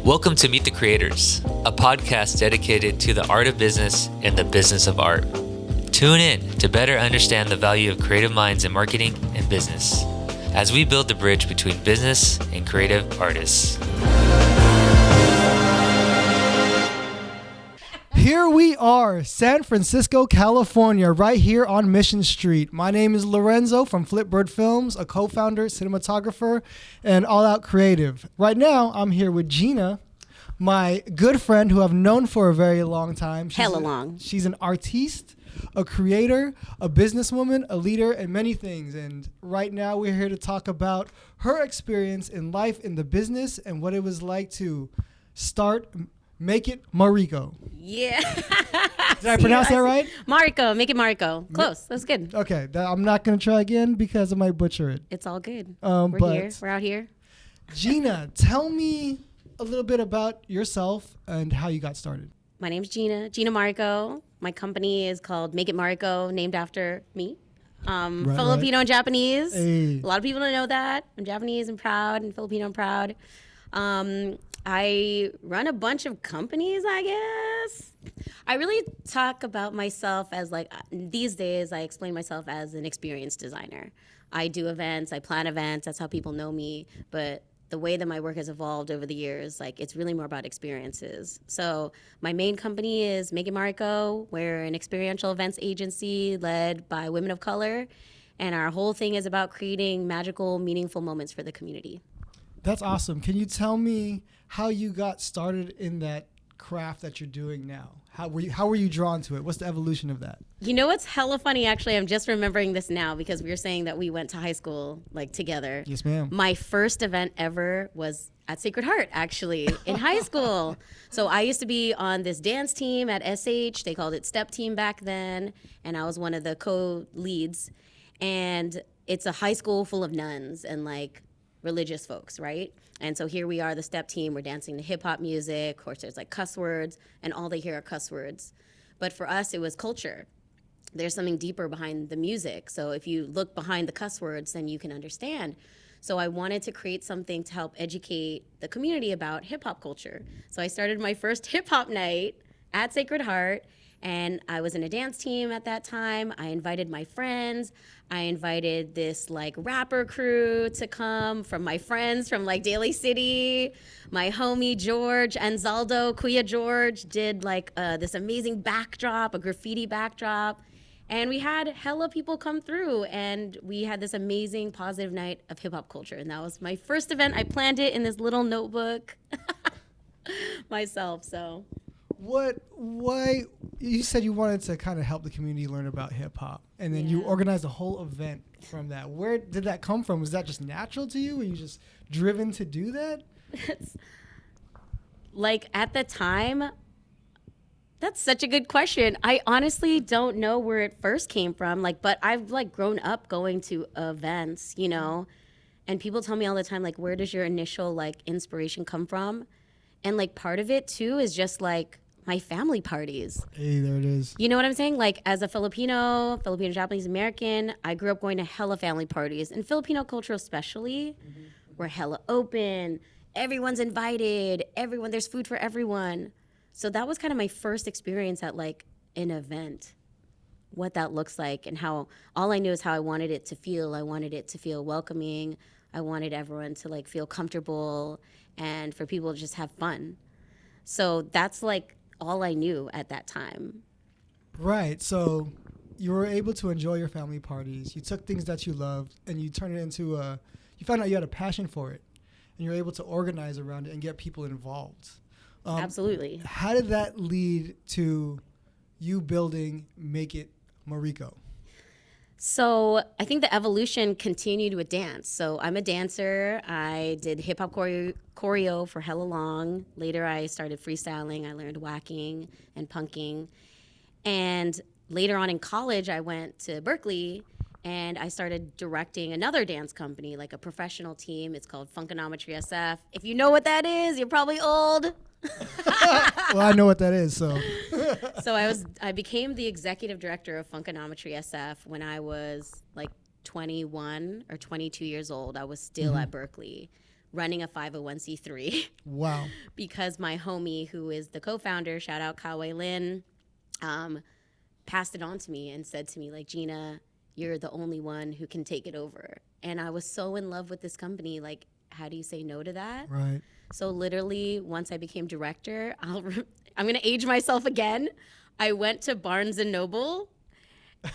Welcome to Meet the Creators, a podcast dedicated to the art of business and the business of art. Tune in to better understand the value of creative minds in marketing and business as we build the bridge between business and creative artists. Here we are, San Francisco, California, right here on Mission Street. My name is Lorenzo from Flipbird Films, a co-founder, cinematographer, and all-out creative. Right now, I'm here with Gina, my good friend who I've known for a very long time. She's an artiste, a creator, a businesswoman, a leader, and many things. And right now, we're here to talk about her experience in life in the business and what it was like to start Make It Mariko. Yeah. Did I pronounce that right? Mariko. Make It Mariko. Close. That's good. Okay. I'm not going to try again because I might butcher it. It's all good. We're here. We're out here. Gina, tell me a little bit about yourself and how you got started. My name's Gina Mariko. My company is called Make It Mariko, named after me. Filipino and Japanese. Hey. A lot of people don't know that. I'm Japanese and proud, and Filipino and proud. I run a bunch of companies, I guess. I really talk about myself as these days I explain myself as an experienced designer. I do events, I plan events, that's how people know me. But the way that my work has evolved over the years, it's really more about experiences. So my main company is Make It Mariko. We're an experiential events agency led by women of color. And our whole thing is about creating magical, meaningful moments for the community. That's awesome. Can you tell me how you got started in that craft that you're doing now? How were you drawn to it? What's the evolution of that? You know what's hella funny, actually? I'm just remembering this now because we were saying that we went to high school together. Yes, ma'am. My first event ever was at Sacred Heart, actually, in high school. So I used to be on this dance team at SH. They called it Step Team back then, and I was one of the co-leads. And it's a high school full of nuns and religious folks, right? And so here we are, the step team, we're dancing to hip hop music. Of course, there's cuss words, and all they hear are cuss words. But for us, it was culture. There's something deeper behind the music. So if you look behind the cuss words, then you can understand. So I wanted to create something to help educate the community about hip hop culture. So I started my first hip hop night at Sacred Heart, and I was in a dance team at that time. I invited my friends. I invited this rapper crew to come from my friends from Daly City. My homie George Anzaldo, Kuya George, did this amazing backdrop, a graffiti backdrop. And we had hella people come through, and we had this amazing positive night of hip hop culture. And that was my first event. I planned it in this little notebook myself, so. Why you said you wanted to kind of help the community learn about hip hop, and then you organized a whole event from that. Where did that come from? Was that just natural to you? Were you just driven to do that? It's at the time, that's such a good question. I honestly don't know where it first came from. But I've grown up going to events, and people tell me all the time, where does your initial inspiration come from? And part of it too is just my family parties. Hey, there it is. You know what I'm saying? As a Filipino, Japanese American, I grew up going to hella family parties. And Filipino culture especially, we're hella open. Everyone's invited. There's food for everyone. So that was kind of my first experience at an event, what that looks like, and how all I knew is how I wanted it to feel. I wanted it to feel welcoming. I wanted everyone to feel comfortable and for people to just have fun. So that's all I knew at that time. Right. So you were able to enjoy your family parties. You took things that you loved and you turned it into you found out you had a passion for it, and you're able to organize around it and get people involved. Absolutely. How did that lead to you building Make It Mariko? So I think the evolution continued with dance. So I'm a dancer. I did hip hop choreo for hella long. Later I started freestyling. I learned whacking and punking. And later on in college, I went to Berkeley and I started directing another dance company, a professional team. It's called Funkonometry SF. If you know what that is, you're probably old. Well, I know what that is, so. So I became the executive director of Funkonometry SF when I was 21 or 22 years old. I was still at Berkeley. running a 501c3. Wow. Because my homie, who is the co-founder, shout out Kawai Lin, passed it on to me and said to me, like, Gina, you're the only one who can take it over. And I was so in love with this company. Like, how do you say no to that? Right. So literally, once I became director, I'm going to age myself again. I went to Barnes & Noble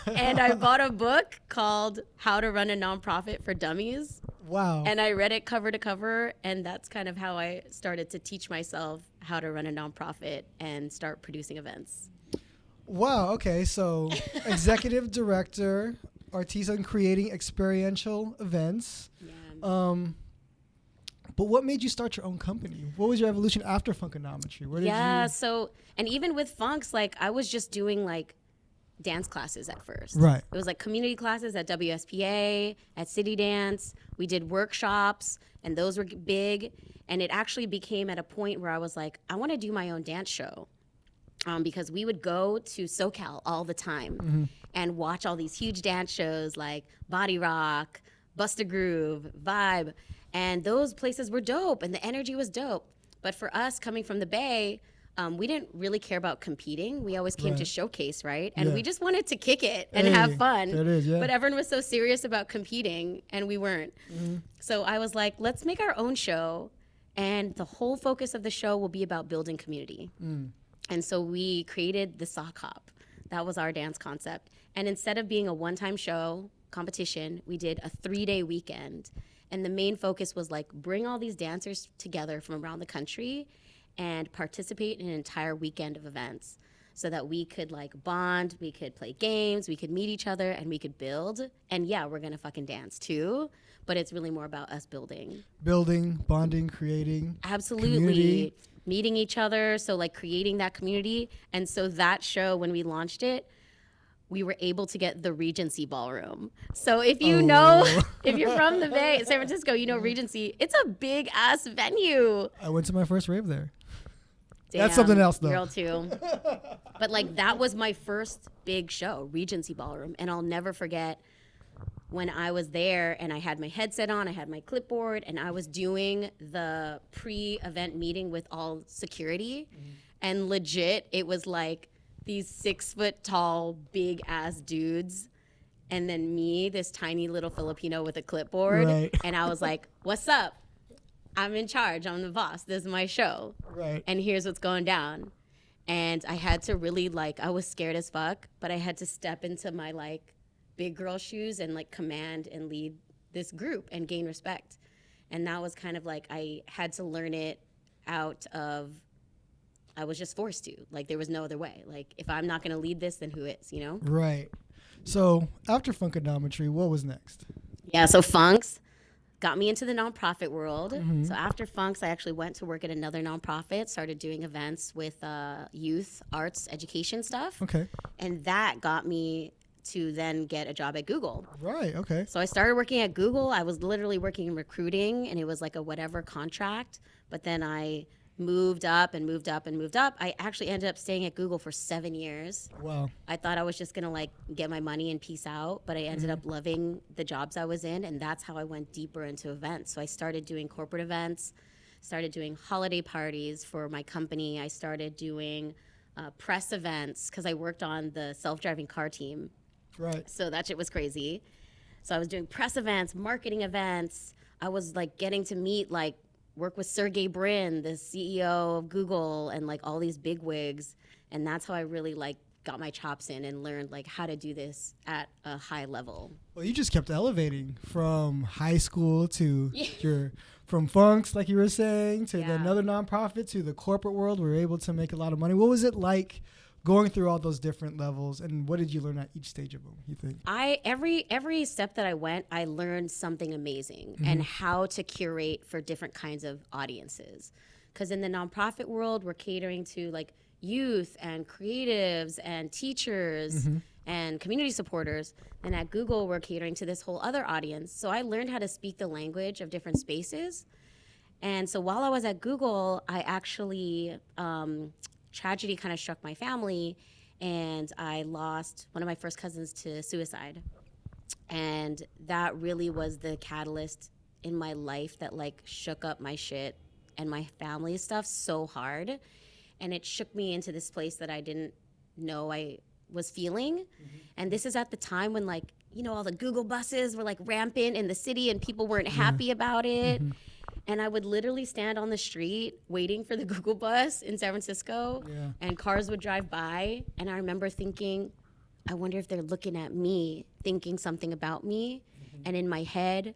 and I bought a book called How to Run a Nonprofit for Dummies. Wow. And I read it cover to cover, and that's kind of how I started to teach myself how to run a nonprofit and start producing events. Wow. Okay. So, executive director, artisan creating experiential events. Yeah. But what made you start your own company? What was your evolution after Funkonometry? Where did you? So, and even with Funks, like I was just doing like dance classes at first. Right. It was like community classes at WSPA, at City Dance. We did workshops, and those were big. And it actually became at a point where I was like, I want to do my own dance show. Because we would go to SoCal all the time and watch all these huge dance shows like Body Rock, Bust a Groove, Vibe. And those places were dope, and the energy was dope. But for us, coming from the Bay, we didn't really care about competing. We always came to showcase, right? And we just wanted to kick it and have fun. That is, yeah. But everyone was so serious about competing, and we weren't. So I was like, let's make our own show, and the whole focus of the show will be about building community. And so we created the Sock Hop. That was our dance concept. And instead of being a one-time show competition, we did a 3-day weekend. And the main focus was like bring all these dancers together from around the country and participate in an entire weekend of events so that we could like bond, we could play games, we could meet each other, and we could build. And yeah, we're gonna fucking dance too, but it's really more about us building. Building, bonding, creating. Absolutely. Community. Meeting each other, so like creating that community. And so that show, when we launched it, we were able to get the Regency Ballroom. So if you know, if you're from the Bay, San Francisco, you know Regency. It's a big ass venue. I went to my first rave there. Damn, That's something else, though. Girl too. But like that was my first big show, Regency Ballroom, and I'll never forget when I was there and I had my headset on, I had my clipboard, and I was doing the pre-event meeting with all security, and legit, it was like these 6-foot-tall, big-ass dudes, and then me, this tiny little Filipino with a clipboard, Right. and I was like, what's up? I'm in charge, I'm the boss, this is my show, Right. and here's what's going down. And I had to really, like, I was scared as fuck, but I had to step into my, like, big girl shoes and, like, command and lead this group and gain respect. And that was kind of like, I had to learn it out of, I was just forced to. Like, there was no other way. Like, if I'm not going to lead this, then who is, you know? Right. So after Funkonometry, what was next? Yeah, so Funks got me into the nonprofit world. So after Funks, I actually went to work at another nonprofit, started doing events with youth, arts, education stuff. Okay. And that got me to then get a job at Google. Right. Okay. So I started working at Google. I was literally working in recruiting, and it was like a whatever contract. But then I moved up and moved up and moved up. I actually ended up staying at Google for 7 years. Wow. I thought I was just gonna like get my money and peace out, but I ended up loving the jobs I was in, and that's how I went deeper into events. So I started doing corporate events, started doing holiday parties for my company. I started doing press events because I worked on the self-driving car team. Right. So that shit was crazy. So I was doing press events, marketing events. I was like getting to meet, like, work with Sergey Brin, the CEO of Google, and like all these big wigs. And that's how I really like got my chops in and learned like how to do this at a high level. Well, you just kept elevating from high school to from Funks, like you were saying, to another nonprofit, to the corporate world. We were able to make a lot of money. What was it like going through all those different levels, and what did you learn at each stage of them, you think? Every step that I went, I learned something amazing and how to curate for different kinds of audiences. Because in the nonprofit world, we're catering to like youth and creatives and teachers and community supporters. And at Google, we're catering to this whole other audience. So I learned how to speak the language of different spaces. And so while I was at Google, I actually, tragedy kind of struck my family, and I lost one of my first cousins to suicide. And that really was the catalyst in my life that like shook up my shit and my family stuff so hard. And it shook me into this place that I didn't know I was feeling. And this is at the time when like, you know, all the Google buses were like rampant in the city and people weren't happy about it. And I would literally stand on the street waiting for the Google bus in San Francisco, and cars would drive by. And I remember thinking, I wonder if they're looking at me, thinking something about me. And in my head,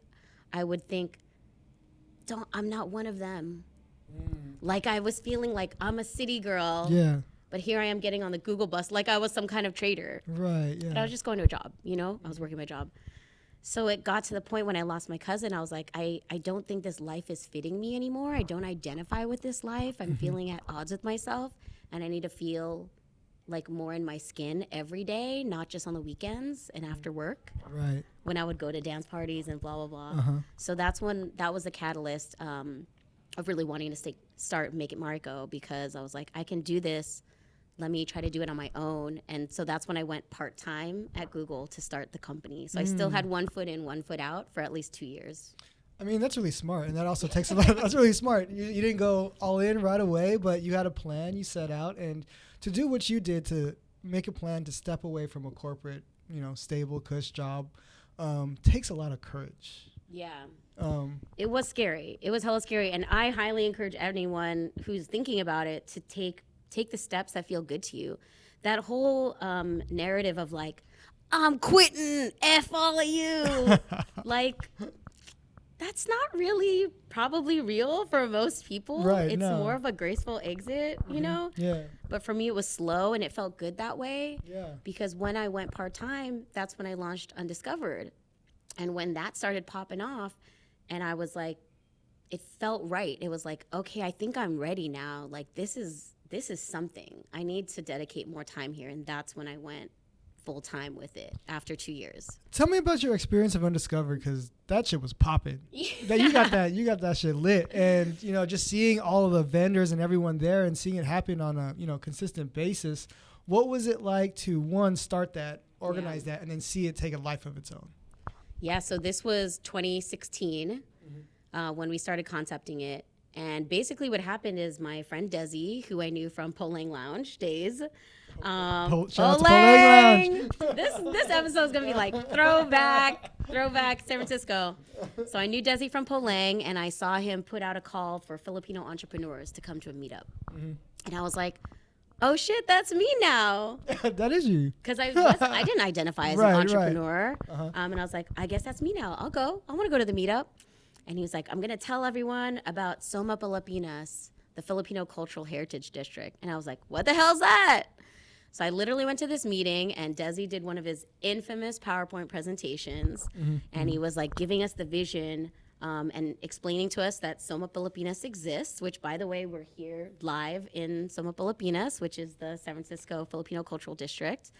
I would think, I'm not one of them. Like I was feeling like I'm a city girl. But here I am getting on the Google bus like I was some kind of traitor. Right, yeah. But I was just going to a job, you know? I was working my job. So it got to the point when I lost my cousin, I was like, I don't think this life is fitting me anymore. I don't identify with this life. I'm feeling at odds with myself, and I need to feel like more in my skin every day, not just on the weekends and after work. Right. When I would go to dance parties and blah, blah, blah. So that was the catalyst of really wanting to start Make It Mariko, because I was like, I can do this. Let me try to do it on my own. And so that's when I went part-time at Google to start the company. So I still had 1 foot in, 1 foot out for at least 2 years. I mean, that's really smart. And that also takes a lot. That's really smart. You didn't go all in right away, but you had a plan, you set out. And to do what you did, to make a plan to step away from a corporate, you know, stable, cush job, takes a lot of courage. Yeah. It was scary. It was hella scary. And I highly encourage anyone who's thinking about it to take the steps that feel good to you. That whole narrative of like, I'm quitting, F all of you. Like, that's not really probably real for most people. Right, it's no. more of a graceful exit, you know? Yeah. But for me, it was slow and it felt good that way. Yeah. Because when I went part-time, that's when I launched Undiscovered. And when that started popping off, and I was like, it felt right. It was like, okay, I think I'm ready now. Like, this is something. I need to dedicate more time here. And that's when I went full time with it after 2 years. Tell me about your experience of Undiscovered, because that shit was popping. You got that shit lit. And, you know, just seeing all of the vendors and everyone there and seeing it happen on a, you know, consistent basis. What was it like to, one, start that, organize that, and then see it take a life of its own? Yeah, so this was 2016 when we started concepting it. And basically what happened is my friend Desi, who I knew from Polang Lounge days. Shout out to Polang Lounge. This episode is going to be like throwback San Francisco. So I knew Desi from Polang, and I saw him put out a call for Filipino entrepreneurs to come to a meetup. And I was like, oh shit, that's me now. That is you. Because I didn't identify as an entrepreneur. And I was like, I guess that's me now. I'll go. I want to go to the meetup. And he was like, I'm going to tell everyone about SOMA Pilipinas, the Filipino Cultural Heritage District. And I was like, what the hell's that? So I literally went to this meeting, and Desi did one of his infamous PowerPoint presentations. And he was like giving us the vision and explaining to us that SOMA Pilipinas exists, which, by the way, we're here live in SOMA Pilipinas, which is the San Francisco Filipino Cultural District.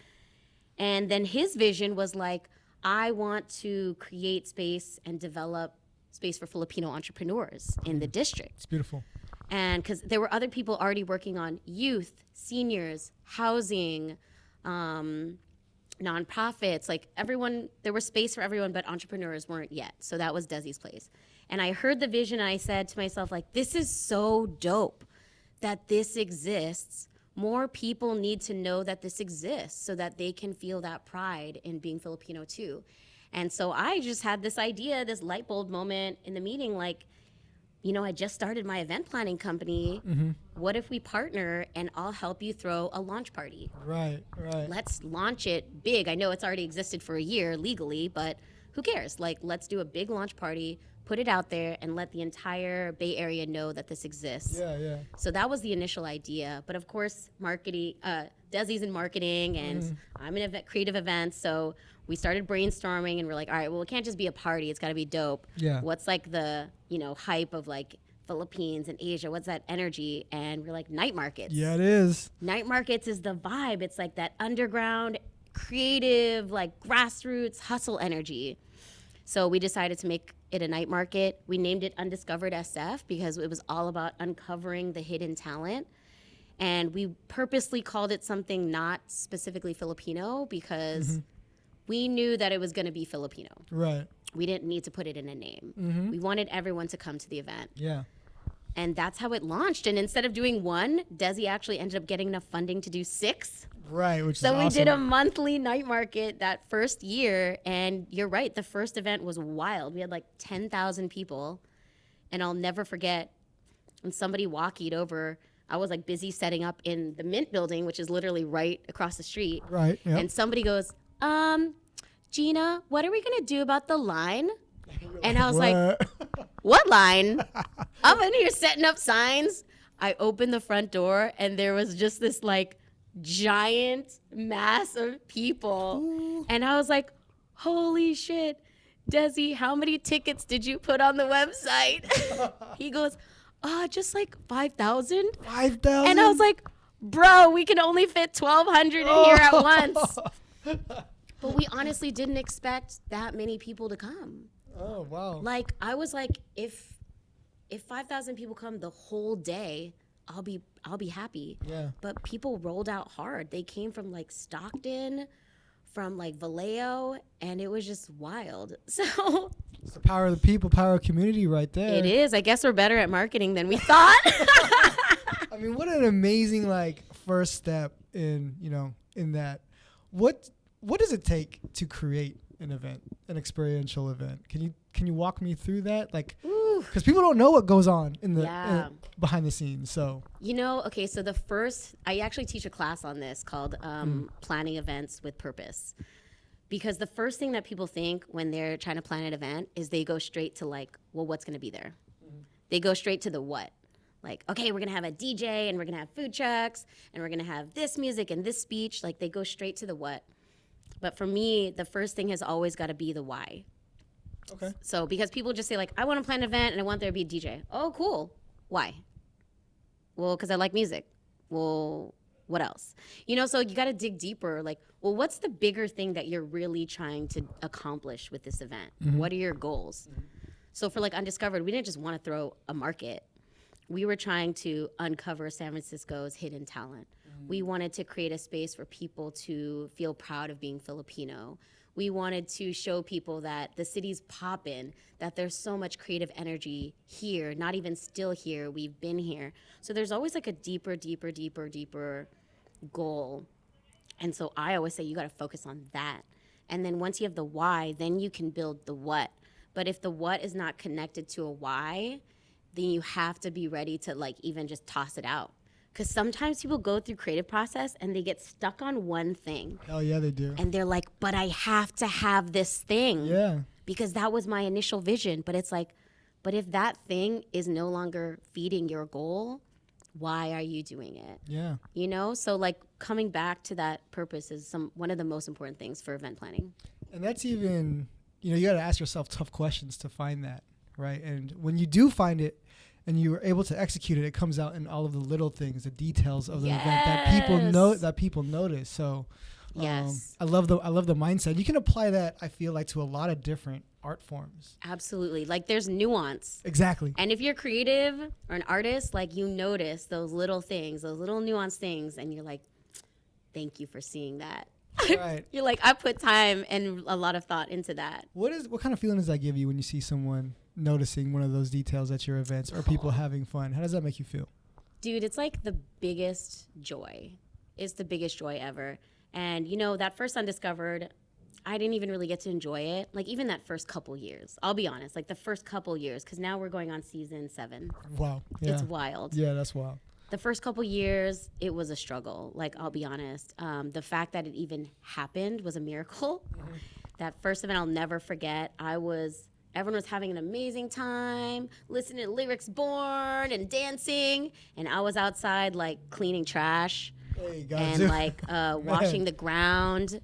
And then his vision was like, I want to create space and develop space for Filipino entrepreneurs in the district. It's beautiful. And because there were other people already working on youth, seniors, housing, nonprofits, like everyone, there was space for everyone, but entrepreneurs weren't yet. So that was Desi's place. And I heard the vision, and I said to myself, like, this is so dope that this exists. More people need to know that this exists so that they can feel that pride in being Filipino too. And so I just had this idea, this light bulb moment in the meeting, like, you know, I just started my event planning company. What if we partner and I'll help you throw a launch party? Right. Let's launch it big. I know it's already existed for a year legally, but who cares? Like, let's do a big launch party, put it out there, and let the entire Bay Area know that this exists. Yeah. So that was the initial idea. But of course, marketing, Desi's in marketing, and I'm in creative events. So we started brainstorming, and we're like, all right, well, it can't just be a party. It's got to be dope. Yeah. What's like the, you know, hype of like Philippines and Asia? What's that energy? And we're like, night markets. Yeah, it is. Night markets is the vibe. It's like that underground, creative, like grassroots hustle energy. So we decided to make it a night market. We named it Undiscovered SF because it was all about uncovering the hidden talent. And we purposely called it something not specifically Filipino because we knew that it was going to be Filipino. Right. we didn't need to put it in a name. We wanted everyone to come to the event. Yeah. And that's how it launched. And instead of doing one, Desi actually ended up getting enough funding to do 6. Right, which is So awesome. we did a monthly night market that first year. And you're right, the first event was wild. We had like 10,000 people. And I'll never forget when somebody walkied over. I was like busy setting up in the Mint building, which is literally right across the street. Right, yep. And somebody goes, Gina, what are we going to do about the line? And I was like, what line? I'm in here setting up signs. I opened the front door and there was just this like giant mass of people. Ooh. And I was like, holy shit, Desi, how many tickets did you put on the website? He goes, just like 5,000. 5,000? And I was like, bro, we can only fit 1,200 in here at once. But we honestly didn't expect that many people to come. Oh, wow. Like, I was like, if 5,000 people come the whole day, I'll be happy. Yeah. But people rolled out hard. They came from like Stockton, from like Vallejo, and it was just wild. So It's the power of the people, power of community right there. it is. I guess we're better at marketing than we thought. I mean, what an amazing like first step in, in that. What does it take to create an event, an experiential event? Can you walk me through that? Like, because people don't know what goes on in the behind the scenes. So Okay, so I actually teach a class on this called Planning Events with Purpose. Because the first thing that people think when they're trying to plan an event is they go straight to like, well, what's going to be there? They go straight to the what. Like, okay, we're going to have a DJ and we're going to have food trucks and we're going to have this music and this speech. Like, they go straight to the what. But for me, the first thing has always got to be the why. okay, So because people just say like, I want to plan an event and I want there to be a DJ. Oh, cool. Why? Well, because I like music. Well, what else? So you got to dig deeper. Like, well, what's the bigger thing that you're really trying to accomplish with this event? What are your goals? So for like Undiscovered, we didn't just want to throw a market. We were trying to uncover San Francisco's hidden talent. We wanted to create a space for people to feel proud of being Filipino. We wanted to show people that the city's poppin', that there's so much creative energy here, not even still here, we've been here. So there's always like a deeper goal. And so I always say you gotta focus on that. And then once you have the why, then you can build the what. But if the what is not connected to a why, then you have to be ready to like even just toss it out. Because sometimes people go through creative process and they get stuck on one thing. hell yeah, they do. And they're like, but I have to have this thing. Yeah, Because that was my initial vision. But it's like, but if that thing is no longer feeding your goal, why are you doing it? yeah. So like coming back to that purpose is one of the most important things for event planning. And that's even, you got to ask yourself tough questions to find that, right? And when you do find it and you are able to execute it, it comes out in all of the little things, the details of the event that people notice. So Yes. I love the mindset. You can apply that, I feel like, to a lot of different art forms. Absolutely. Like there's nuance. Exactly. And if you're creative or an artist, like you notice those little things, those little nuanced things, and you're like, thank you for seeing that. Right. You're like, I put time and a lot of thought into that. What kind of feeling does that give you when you see someone noticing one of those details at your events or people having fun? How does that make you feel? Dude, it's like the biggest joy. It's the biggest joy ever. And that first Undiscovered, I didn't even really get to enjoy it. Like even that first couple years, I'll be honest, like the first couple years, because now we're going on season 7. Wow. Yeah. It's wild. Yeah, that's wild. The first couple years, it was a struggle. Like, I'll be honest. The fact that it even happened was a miracle. That first event I'll never forget. Everyone was having an amazing time, listening to Lyrics Born and dancing. And I was outside, like, cleaning trash Hey, and, like, washing the ground.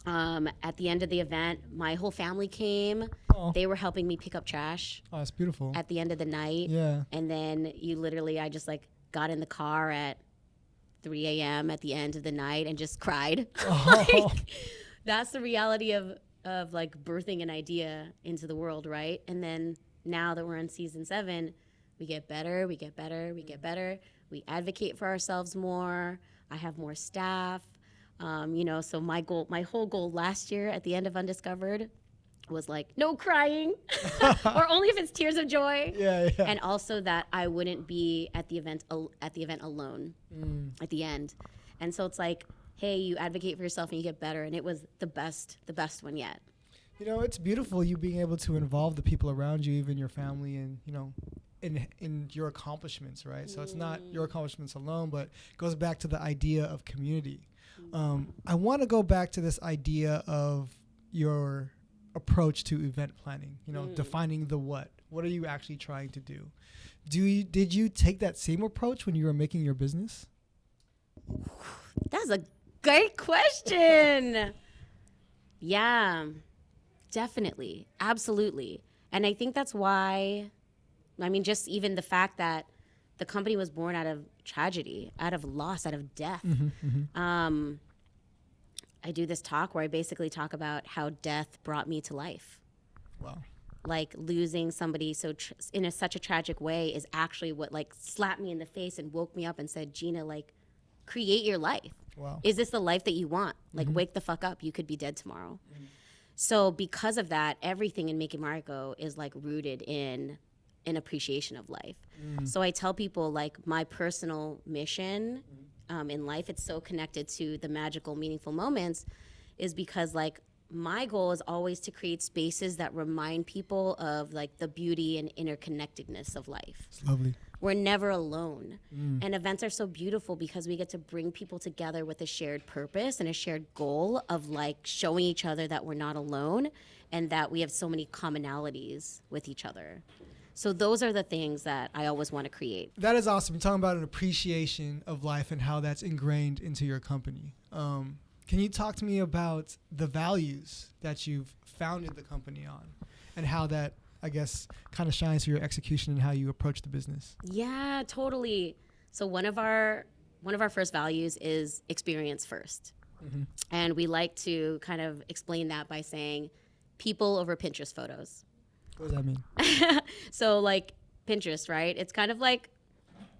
At the end of the event, my whole family came. Oh. They were helping me pick up trash Oh, that's beautiful. at the end of the night. Yeah. And then I just, like, got in the car at 3 a.m. at the end of the night and just cried. Oh. Like, that's the reality of like birthing an idea into the world, right? And then now that we're in season 7, we get better, we get better, we get better. We advocate for ourselves more. I have more staff. So my whole goal last year at the end of Undiscovered was like, no crying, or only if it's tears of joy. Yeah. And also that I wouldn't be at the event alone at the end. And so it's like, hey, you advocate for yourself and you get better. And it was the best one yet. You know, it's beautiful you being able to involve the people around you, even your family, and, you know, in your accomplishments, right? So it's not your accomplishments alone, but it goes back to the idea of community. I want to go back to this idea of your approach to event planning, you know, defining the what. What are you actually trying to do? Did you take that same approach when you were making your business? That's a great question. Yeah, definitely. Absolutely. And I think that's why, I mean, just even the fact that the company was born out of tragedy, out of loss, out of death. I do this talk where I basically talk about how death brought me to life. Wow. Like losing somebody so in such a tragic way is actually what like slapped me in the face and woke me up and said, Gina, like, create your life. Wow. Is this the life that you want? Like, wake the fuck up. You could be dead tomorrow. So because of that, everything in Making Mariko is like rooted in an appreciation of life. So I tell people like my personal mission in life, it's so connected to the magical, meaningful moments, is because like my goal is always to create spaces that remind people of like the beauty and interconnectedness of life. It's lovely. We're never alone. And events are so beautiful because we get to bring people together with a shared purpose and a shared goal of like showing each other that we're not alone and that we have so many commonalities with each other. So those are the things that I always want to create. That is awesome. You're talking about an appreciation of life and how that's ingrained into your company. Can you talk to me about the values that you've founded the company on and how that, I guess, kind of shines through your execution and how you approach the business? Yeah, totally. So one of our first values is experience first. And we like to kind of explain that by saying people over Pinterest photos. What does that mean? So like Pinterest, right? It's kind of like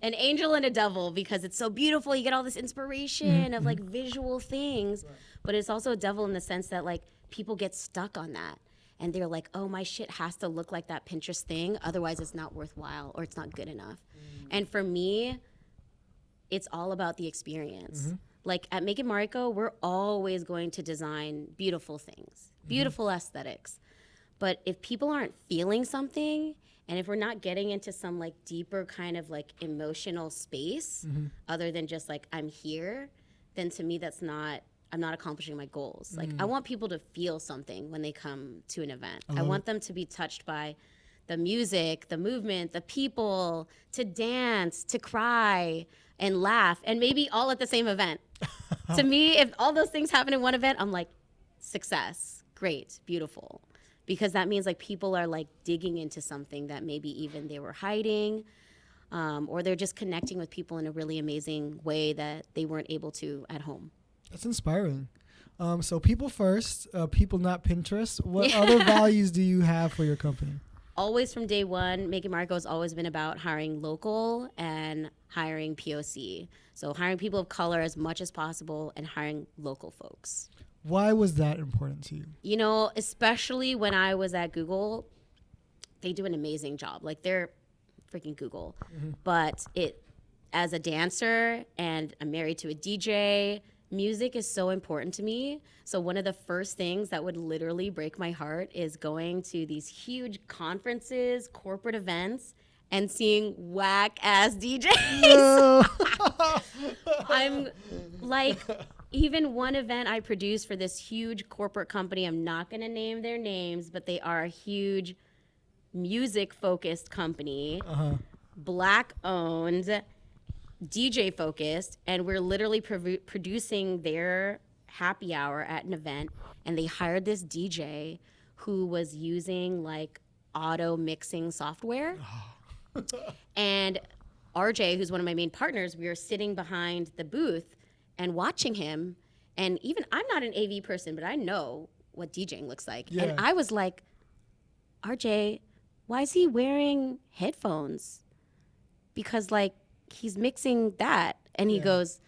an angel and a devil because it's so beautiful. You get all this inspiration of like visual things, but it's also a devil in the sense that like people get stuck on that. And they're like, oh, my shit has to look like that Pinterest thing. Otherwise, it's not worthwhile or it's not good enough. And for me, it's all about the experience. Like at Making Mariko, we're always going to design beautiful things, beautiful aesthetics. But if people aren't feeling something, and if we're not getting into some like deeper kind of like emotional space, other than just like I'm here, then to me I'm not accomplishing my goals. Like I want people to feel something when they come to an event. I want them to be touched by the music, the movement, the people, to dance, to cry and laugh, and maybe all at the same event. To me, if all those things happen in one event, I'm like, success, great, beautiful. Because that means like people are like digging into something that maybe even they were hiding, or they're just connecting with people in a really amazing way that they weren't able to at home. That's inspiring. So people first, people not Pinterest. What other values do you have for your company? Always from day one, Making Mariko has always been about hiring local and hiring POC. So hiring people of color as much as possible and hiring local folks. Why was that important to you? You know, especially when I was at Google, they do an amazing job. Like they're freaking Google. But as a dancer and I'm married to a DJ, music is so important to me. So one of the first things that would literally break my heart is going to these huge conferences, corporate events, and seeing whack ass DJs. I'm like, even one event I produced for this huge corporate company, I'm not gonna name their names, but they are a huge music focused company, Black owned, DJ focused, and we're literally producing their happy hour at an event, and they hired this DJ who was using like auto mixing software. And RJ, who's one of my main partners, we were sitting behind the booth and watching him, and even I'm not an AV person, but I know what DJing looks like. Yeah. And I was like, RJ, why is he wearing headphones? Because like he's mixing that. And he goes,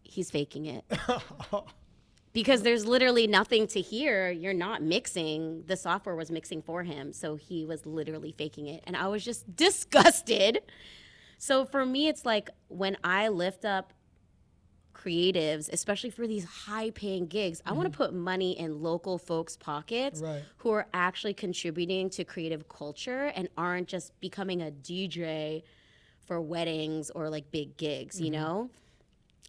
he's faking it. because there's literally nothing to hear. You're not mixing. The software was mixing for him. So he was literally faking it. And I was just disgusted. So for me, it's like when I lift up creatives, especially for these high paying gigs, I want to put money in local folks' pockets who are actually contributing to creative culture and aren't just becoming a DJ for weddings or like big gigs, you know?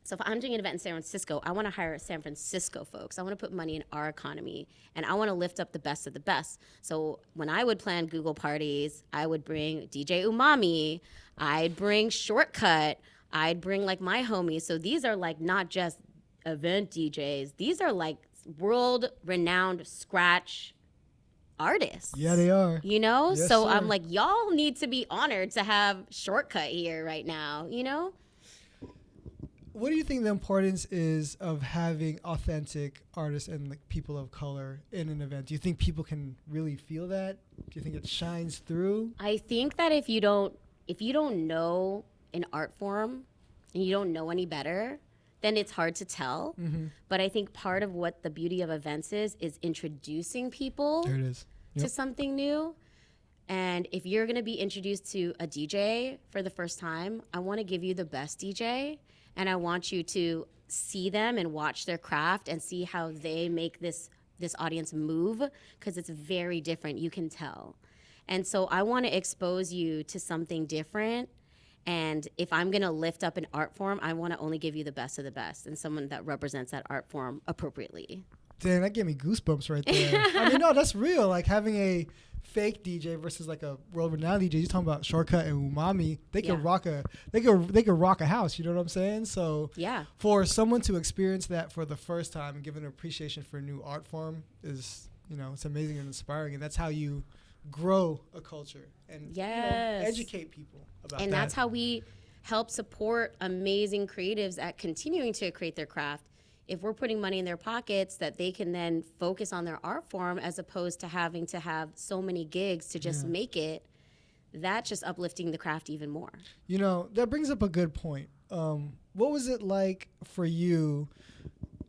So if I'm doing an event in San Francisco, I want to hire San Francisco folks. I want to put money in our economy, and I want to lift up the best of the best. So when I would plan Google parties, I would bring DJ Umami, I'd bring Shortcut, I'd bring like my homies. So these are like not just event DJs. These are like world-renowned scratch artists. Yeah, they are. You know? Yes, so sir. I'm like, y'all need to be honored to have Shortcut here right now, you know? What do you think the importance is of having authentic artists and like people of color in an event? Do you think people can really feel that? Do you think it shines through? I think that if you don't know an art form and you don't know any better, then it's hard to tell. But I think part of what the beauty of events is introducing people There it is. to something new. And if you're going to be introduced to a DJ for the first time, I want to give you the best DJ, and I want you to see them and watch their craft and see how they make this audience move, because it's very different, you can tell. And so I want to expose you to something different. And if I'm going to lift up an art form, I want to only give you the best of the best and someone that represents that art form appropriately. Dang, that gave me goosebumps right there. I mean, no, that's real. Like having a fake DJ versus like a world-renowned DJ. You're talking about Shortcut and Umami. They could rock a house. You know what I'm saying? So for someone to experience that for the first time and give an appreciation for a new art form is, you know, it's amazing and inspiring. And that's how you grow a culture and educate people about that. And that's how we help support amazing creatives at continuing to create their craft. If we're putting money in their pockets that they can then focus on their art form as opposed to having to have so many gigs to just make it, that's just uplifting the craft even more. You know, that brings up a good point. What was it like for you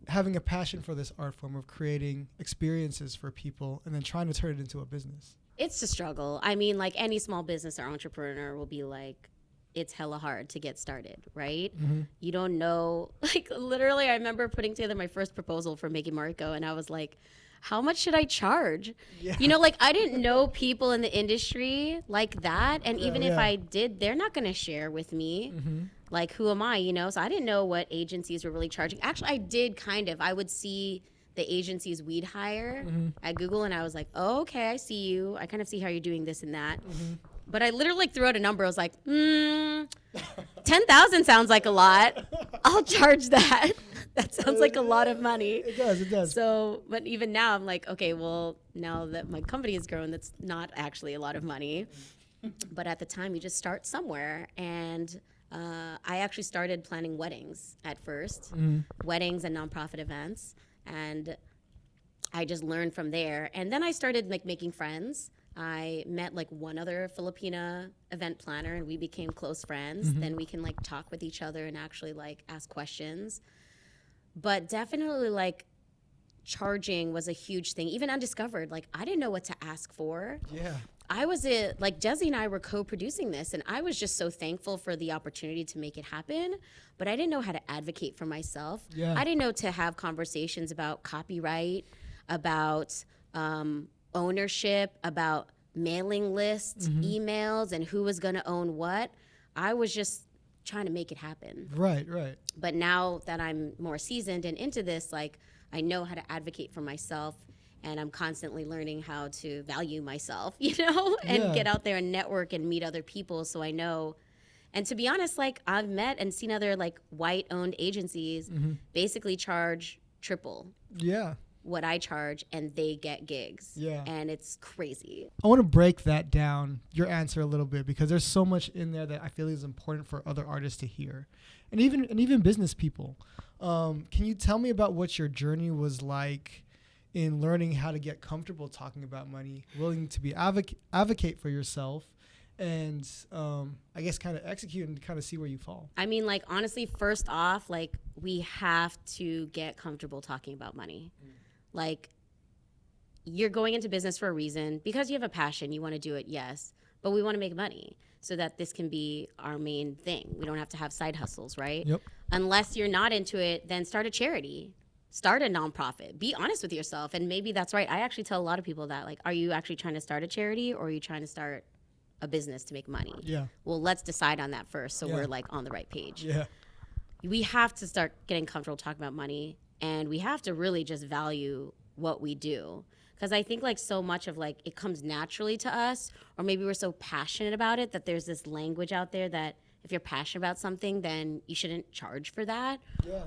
having a passion for this art form of creating experiences for people and then trying to turn it into a business? It's a struggle. I mean, like any small business or entrepreneur will be like, it's hella hard to get started, right? You don't know, like literally I remember putting together my first proposal for making Mariko, and I was like, how much should I charge? You know, like I didn't know people in the industry like that. And even if I did, they're not gonna share with me. Like, who am I, you know? So I didn't know what agencies were really charging. Actually, I did kind of. I would see the agencies we'd hire at Google, and I was like, oh, okay, I see you. I kind of see how you're doing this and that. But I literally like, threw out a number. I was like, 10,000 sounds like a lot. I'll charge that. That sounds like a lot of money. It does. So, but even now I'm like, okay, well, now that my company has grown, that's not actually a lot of money. But at the time, you just start somewhere. And I actually started planning weddings at first, weddings and nonprofit events. And I just learned from there. And then I started like making friends. I met like one other Filipina event planner, and we became close friends. Then we can like talk with each other and actually like ask questions. But definitely like charging was a huge thing. Even Undiscovered, like I didn't know what to ask for. I was like Jesse and I were co-producing this, and I was just so thankful for the opportunity to make it happen, but I didn't know how to advocate for myself. I didn't know to have conversations about copyright, about ownership, about mailing lists, emails, and who was gonna own what. I was just trying to make it happen. Right. But now that I'm more seasoned and into this, like I know how to advocate for myself, and I'm constantly learning how to value myself, you know, and get out there and network and meet other people so I know. And to be honest, like I've met and seen other like white-owned agencies basically charge triple what I charge, and they get gigs. And it's crazy. I want to break that down, your answer a little bit, because there's so much in there that I feel is important for other artists to hear, and even business people. Can you tell me about what your journey was like in learning how to get comfortable talking about money, willing to be advocate for yourself, and I guess kind of execute and kind of see where you fall? I mean, like, honestly, first off, like, we have to get comfortable talking about money. Like, you're going into business for a reason. Because you have a passion, you want to do it, yes. But we want to make money so that this can be our main thing. We don't have to have side hustles, right? Yep. Unless you're not into it, then start a charity. Start a nonprofit. Be honest with yourself. And maybe that's right. I actually tell a lot of people that, like, are you actually trying to start a charity, or are you trying to start a business to make money? Yeah. Well, let's decide on that first, so we're, like, on the right page. Yeah. We have to start getting comfortable talking about money, and we have to really just value what we do. Because I think, like, so much of, like, it comes naturally to us, or maybe we're so passionate about it that there's this language out there that if you're passionate about something, then you shouldn't charge for that,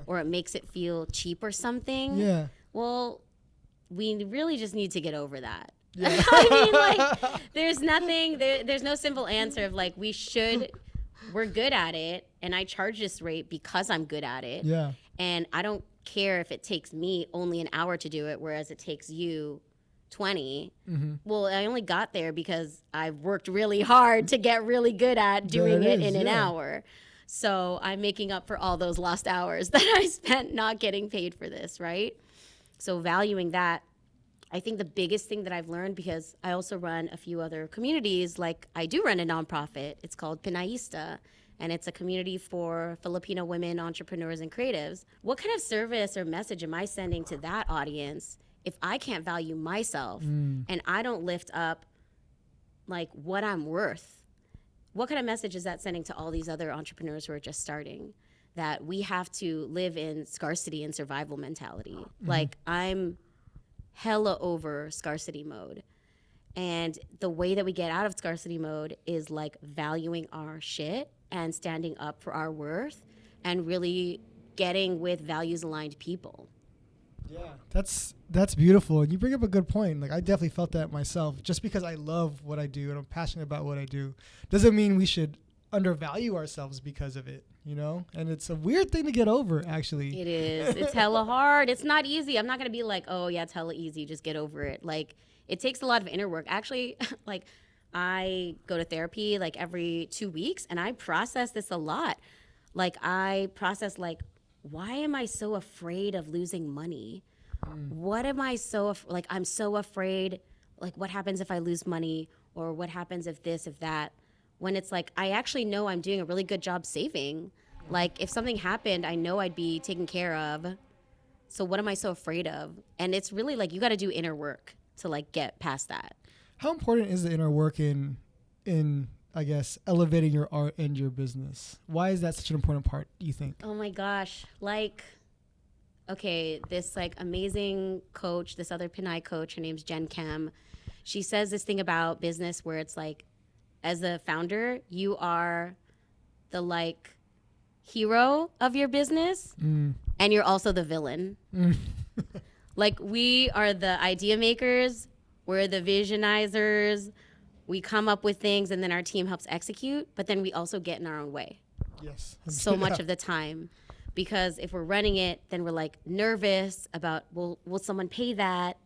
or it makes it feel cheap or something. Yeah. Well, we really just need to get over that. Yeah. I mean, like, there's nothing, there's no simple answer of, like, we're good at it, and I charge this rate because I'm good at it. Yeah. And I don't care if it takes me only an hour to do it, whereas it takes you 20. Well, I only got there because I've worked really hard to get really good at doing it in an hour. So I'm making up for all those lost hours that I spent not getting paid for this, right? So valuing that, I think the biggest thing that I've learned, because I also run a few other communities, like I do run a nonprofit. It's called Pinaista, and it's a community for Filipino women entrepreneurs and creatives. What kind of service or message am I sending to that audience if I can't value myself and I don't lift up, like, what I'm worth? What kind of message is that sending to all these other entrepreneurs who are just starting? That we have to live in scarcity and survival mentality. Like, I'm hella over scarcity mode. And the way that we get out of scarcity mode is, like, valuing our shit and standing up for our worth and really getting with values aligned people. Yeah, that's beautiful, and you bring up a good point. Like, I definitely felt that myself. Just because I love what I do and I'm passionate about what I do doesn't mean we should undervalue ourselves because of it, you know? And it's a weird thing to get over, actually. It is. It's hella hard. It's not easy. I'm not going to be like, oh, yeah, it's hella easy. Just get over it. Like, it takes a lot of inner work. Actually, like, I go to therapy, like, every 2 weeks, and I process this a lot. Like, I process, like, why am I so afraid of losing money? What am I like, I'm so afraid, like, what happens if I lose money, or what happens if this, if that, when it's like, I actually know I'm doing a really good job saving. Like, if something happened, I know I'd be taken care of. So what am I so afraid of? And it's really like, you got to do inner work to, like, get past that. How important is the inner work in I guess, elevating your art and your business? Why is that such an important part, do you think? Oh my gosh. Like, okay, this, like, amazing coach, this other Pinay coach, her name's Jen Kem. She says this thing about business where it's like, as the founder, you are the, like, hero of your business, and you're also the villain. Like, we are the idea makers, we're the visionizers, we come up with things, and then our team helps execute, but then we also get in our own way. Yes. So much of the time. Because if we're running it, then we're, like, nervous about, will someone pay that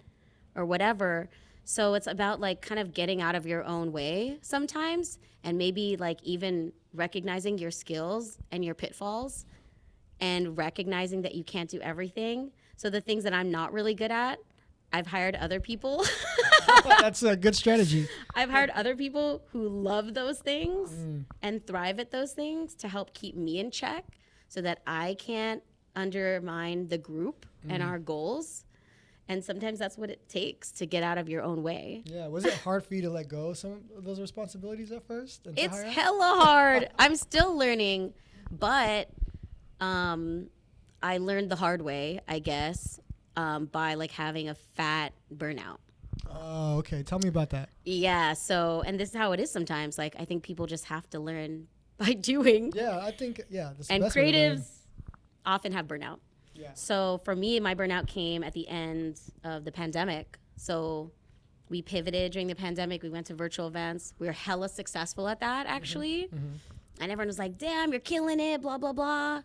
or whatever. So it's about, like, kind of getting out of your own way sometimes, and maybe, like, even recognizing your skills and your pitfalls and recognizing that you can't do everything. So the things that I'm not really good at, I've hired other people. That's a good strategy. I've hired other people who love those things and thrive at those things to help keep me in check so that I can't undermine the group and our goals. And sometimes that's what it takes to get out of your own way. Yeah. Was it hard for you to let go of some of those responsibilities at first? It's hella hard. I'm still learning, but I learned the hard way, I guess, by, like, having a fat burnout. Oh, okay. Tell me about that. Yeah. So, and this is how it is sometimes. Like, I think people just have to learn by doing. Yeah, I think, yeah. That's the And best way to learn. creatives often have burnout. Yeah. So for me, my burnout came at the end of the pandemic. So we pivoted during the pandemic. We went to virtual events. We were hella successful at that, actually. And everyone was like, damn, you're killing it, blah, blah, blah.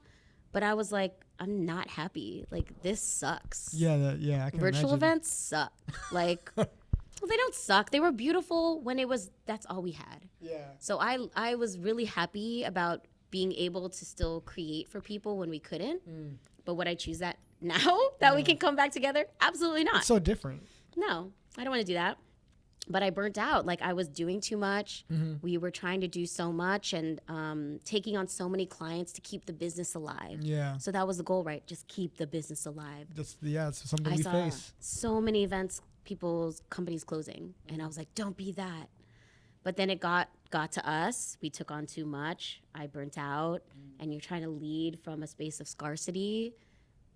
But I was like, I'm not happy. Like, this sucks. Yeah, I can Virtual imagine. events suck. Like, Well, they don't suck. They were beautiful when that's all we had. Yeah. So I was really happy about being able to still create for people when we couldn't. But would I choose that now that we can come back together? Absolutely not. It's so different. No, I don't want to do that. But I burnt out. Like, I was doing too much. We were trying to do so much and taking on so many clients to keep the business alive. Yeah. So that was the goal, right? Just keep the business alive. It's something I we saw face. so many events, people's companies closing. And I was like, don't be that. But then it got to us. We took on too much. I burnt out. And you're trying to lead from a space of scarcity,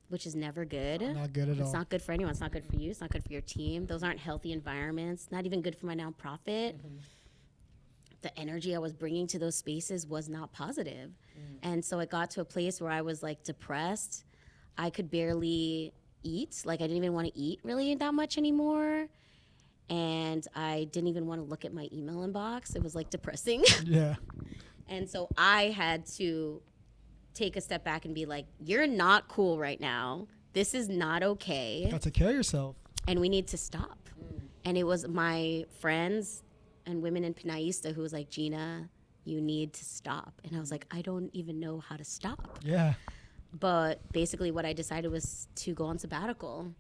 which is never good. Not good at all. It's not good for anyone. It's not good for you. It's not good for your team. Those aren't healthy environments. Not even good for my nonprofit. The energy I was bringing to those spaces was not positive. And so it got to a place where I was like depressed. I could barely eat. Like, I didn't even want to eat really that much anymore. And I didn't even want to look at my email inbox. It was like depressing. Yeah. And so I had to take a step back and be like, you're not cool right now. This is not okay. Got to take care of yourself. And we need to stop. And it was my friends and women in Pinaista who was like, Gina, you need to stop. And I was like, I don't even know how to stop. Yeah. But basically what I decided was to go on sabbatical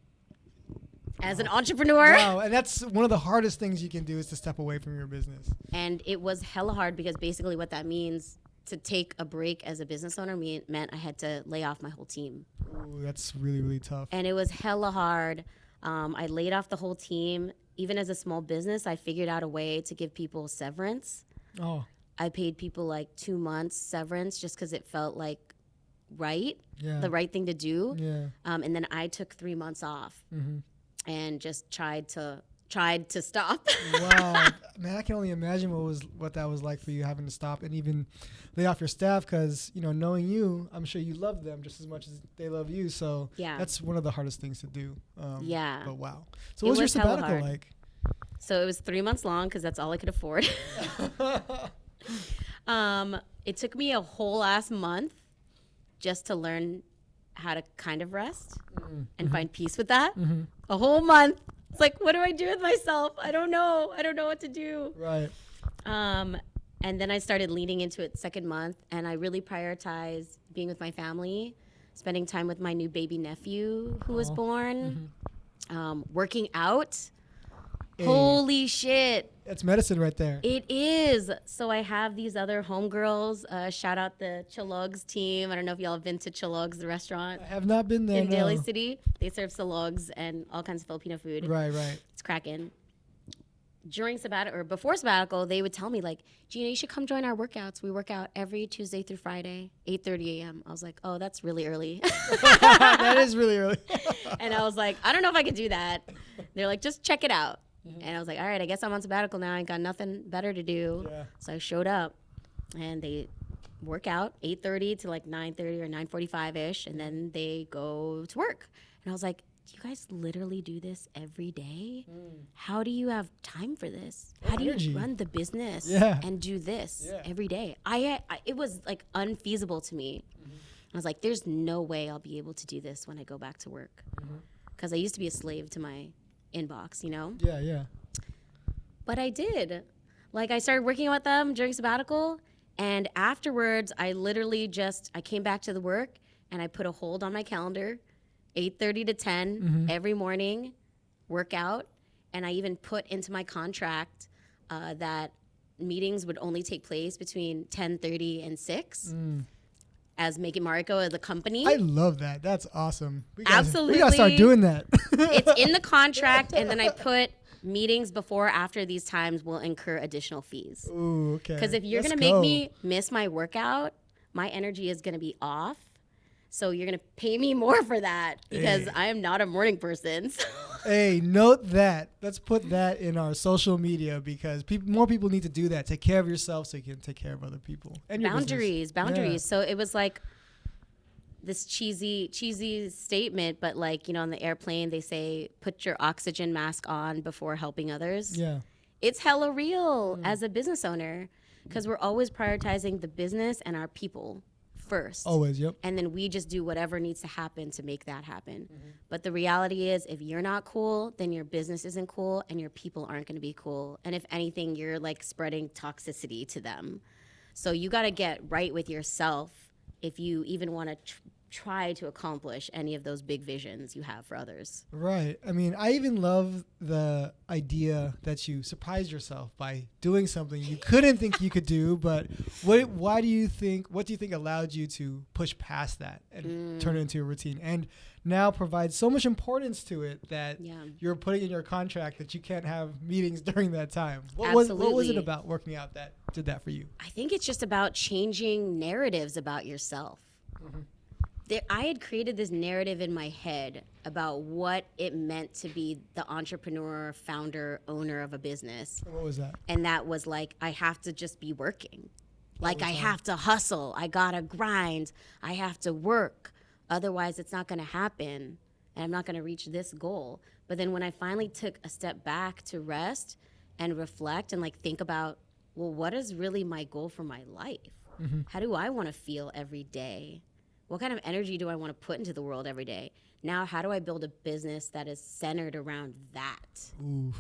as an entrepreneur. Wow, and that's one of the hardest things you can do is to step away from your business. And it was hella hard because basically what that means to take a break as a business owner meant I had to lay off my whole team. Ooh, that's really, really tough. And it was hella hard. I laid off the whole team. Even as a small business, I figured out a way to give people severance. Oh. I paid people like 2 months severance just because it felt like the right thing to do. Yeah. And then I took 3 months off and just tried to stop. Wow, man, I can only imagine what that was like for you, having to stop and even lay off your staff, because knowing you, I'm sure you love them just as much as they love you. So Yeah. that's one of the hardest things to do. Yeah. But wow. So what was your hella sabbatical hard. like? So it was 3 months long because that's all I could afford. It took me a whole ass month just to learn how to kind of rest and find peace with that. A whole month. It's like, what do I do with myself? I don't know. I don't know what to do. Right. And then I started leaning into it second month, and I really prioritized being with my family, spending time with my new baby nephew who was born, working out. Hey. Holy shit. It's medicine right there. It is. So I have these other homegirls. Shout out the Chalogs team. I don't know if y'all have been to Chalogs, the restaurant I have not been there. in no. Daly City. They serve salogs and all kinds of Filipino food. Right, right. It's cracking. During sabbatical or before sabbatical, they would tell me like, Gina, you should come join our workouts. We work out every Tuesday through Friday, 8:30 a.m. I was like, oh, that's really early. That is really early. And I was like, I don't know if I could do that. They're like, just check it out. And I was like, all right, I guess I'm on sabbatical now. I ain't got nothing better to do. Yeah. So I showed up, and they work out 8:30 to like 9:30 or 9:45-ish, and then they go to work. And I was like, do you guys literally do this every day? How do you have time for this? How do energy. you run the business Yeah. and do this Yeah. every day? It was like unfeasible to me. I was like, there's no way I'll be able to do this when I go back to work. Because I used to be a slave to my inbox, Yeah, yeah. But I did. Like, I started working with them during sabbatical, and afterwards, I literally I came back to the work, and I put a hold on my calendar, 8:30 to 10 every morning, workout, and I even put into my contract that meetings would only take place between 10:30 and 6. As Making Mariko as a company. I love that. That's awesome. We gotta Absolutely. start doing that. It's in the contract, and then I put meetings before or after these times will incur additional fees. Ooh, okay. Because if you're Let's going to make go. me miss my workout, my energy is going to be off. So you're going to pay me more for that because Hey. I am not a morning person. Hey, note that. Let's put that in our social media, because more people need to do that. Take care of yourself so you can take care of other people. And your business. Boundaries. Yeah. So it was like this cheesy statement, but like, on the airplane, they say, put your oxygen mask on before helping others. Yeah. It's hella real as a business owner, because we're always prioritizing the business and our people first. Always, yep. And then we just do whatever needs to happen to make that happen. But the reality is, if you're not cool, then your business isn't cool and your people aren't going to be cool. And if anything, you're like spreading toxicity to them. So you got to get right with yourself if you even want to try to accomplish any of those big visions you have for others. Right. I mean, I even love the idea that you surprised yourself by doing something you couldn't think you could do. But what do you think allowed you to push past that and turn it into a routine and now provide so much importance to it that you're putting in your contract that you can't have meetings during that time? What was it about working out that did that for you? I think it's just about changing narratives about yourself. I had created this narrative in my head about what it meant to be the entrepreneur, founder, owner of a business. What was that? And that was like, I have to just be working. Like, I have to hustle. I gotta grind. I have to work. Otherwise, it's not gonna happen. And I'm not gonna reach this goal. But then when I finally took a step back to rest and reflect and like think about, well, what is really my goal for my life? How do I wanna feel every day? What kind of energy do I want to put into the world every day? Now, how do I build a business that is centered around that? Oof.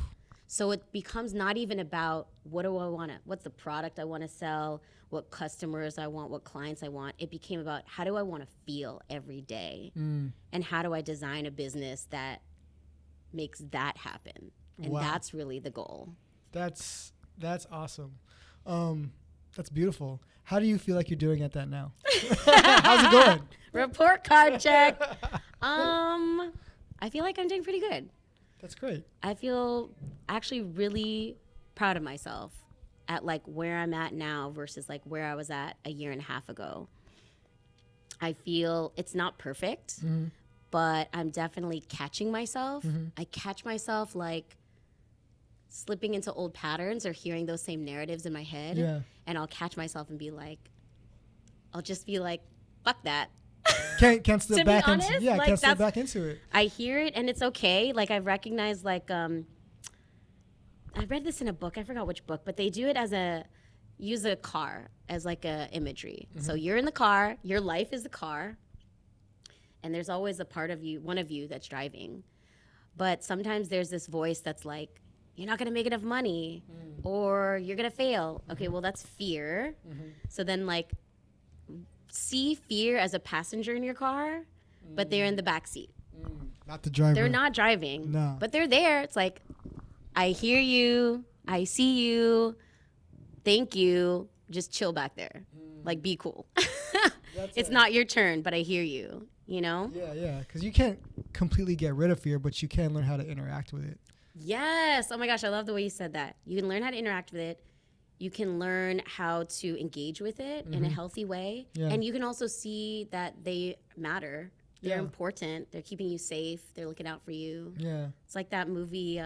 So it becomes not even about what's the product I want to sell, what customers I want, what clients I want. It became about how do I want to feel every day? And how do I design a business that makes that happen? And that's really the goal. That's awesome. That's beautiful. How do you feel like you're doing at that now? How's it going? Report card check. I feel like I'm doing pretty good. That's great. I feel actually really proud of myself at like where I'm at now versus like where I was at a year and a half ago. I feel it's not perfect, but I'm definitely catching myself. I catch myself like slipping into old patterns or hearing those same narratives in my head. And I'll catch myself and I'll just be like, fuck that. Can't slip back into like can't slip back into it. I hear it and it's okay. Like I've recognized like I read this in a book, I forgot which book, but they do it use a car as like a imagery. So you're in the car, your life is the car, and there's always a part of you, one of you that's driving. But sometimes there's this voice that's like, you're not going to make enough money or you're going to fail. Okay, well, that's fear. So then, like, see fear as a passenger in your car, but they're in the back seat. Not the driver. They're not driving, no, but they're there. It's like, I hear you. I see you. Thank you. Just chill back there. Like, be cool. It's not your turn, but I hear you, you know? Yeah, because you can't completely get rid of fear, but you can learn how to interact with it. Yes. Oh my gosh, I love the way you said that. You can learn how to interact with it. You can learn how to engage with it in a healthy way. And you can also see that they matter. They're important. They're keeping you safe. They're looking out for you. Yeah. It's like that movie,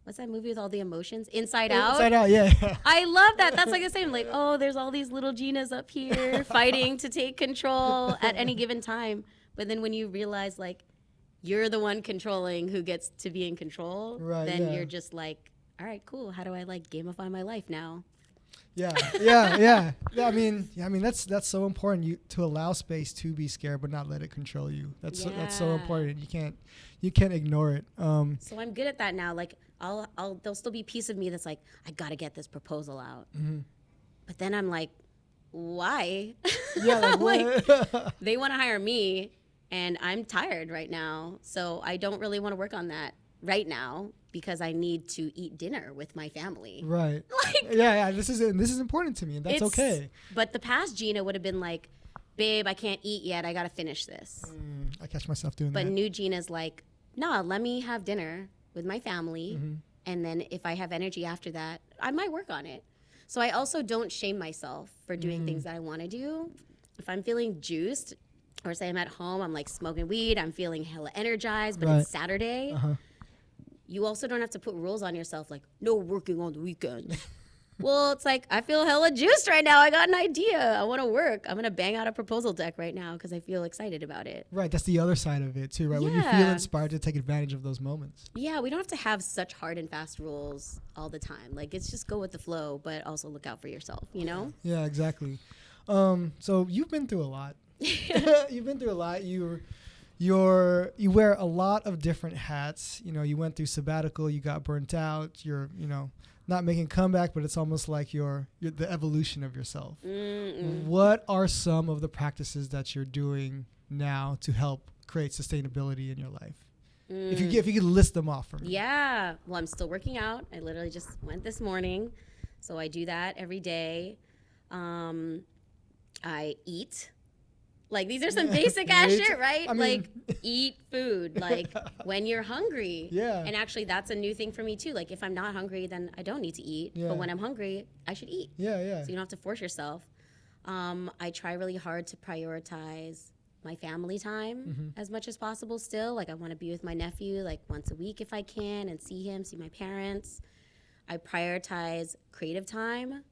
what's that movie with all the emotions? Inside Out? Inside Out, yeah. I love that. That's like the same. Like, oh, there's all these little Ginas up here fighting to take control at any given time. But then when you realize, like, you're the one controlling who gets to be in control, then you're just like, all right, cool. How do I like gamify my life now? Yeah. I mean, that's so important. To allow space to be scared, but not let it control you. That's so important. You can't ignore it. So I'm good at that now. Like, there'll still be a piece of me that's like, I gotta get this proposal out. But then I'm like, why? Yeah, like they want to hire me. And I'm tired right now, so I don't really want to work on that right now because I need to eat dinner with my family. Right. Like, this is important to me, and that's okay. But the past Gina would have been like, babe, I can't eat yet. I got to finish this. I catch myself doing that. But new Gina's like, nah, let me have dinner with my family, and then if I have energy after that, I might work on it. So I also don't shame myself for doing things that I want to do. If I'm feeling juiced, or say I'm at home, I'm like smoking weed, I'm feeling hella energized, but it's Saturday. You also don't have to put rules on yourself like, no working on the weekend. Well, it's like, I feel hella juiced right now. I got an idea. I want to work. I'm going to bang out a proposal deck right now because I feel excited about it. Right. That's the other side of it too, right? When you feel inspired to take advantage of those moments. Yeah. We don't have to have such hard and fast rules all the time. Like, it's just go with the flow, but also look out for yourself, you know? Yeah, exactly. So you've been through a lot. You've been through a lot. You wear a lot of different hats. You know, you went through sabbatical. You got burnt out. You're not making a comeback, but it's almost like you're the evolution of yourself. What are some of the practices that you're doing now to help create sustainability in your life? If you could list them off for me. Yeah. Well, I'm still working out. I literally just went this morning. So I do that every day. I eat. Like, these are some basic ass shit, right? I mean, like, eat food, like, when you're hungry. Yeah. And actually, that's a new thing for me, too. Like, if I'm not hungry, then I don't need to eat. Yeah. But when I'm hungry, I should eat. Yeah. So you don't have to force yourself. I try really hard to prioritize my family time as much as possible still. Like, I want to be with my nephew, like, once a week if I can, and see him, see my parents. I prioritize creative time.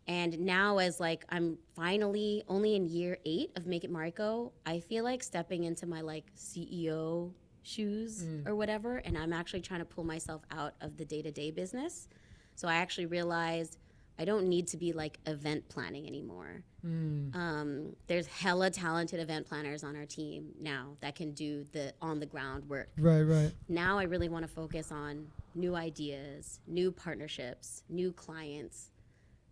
And now, as like I'm finally only in year 8 of Make It Mariko, I feel like stepping into my like CEO shoes or whatever, and I'm actually trying to pull myself out of the day-to-day business. So I actually realized I don't need to be like event planning anymore. There's hella talented event planners on our team now that can do the on-the-ground work. Right. Now I really want to focus on new ideas, new partnerships, new clients,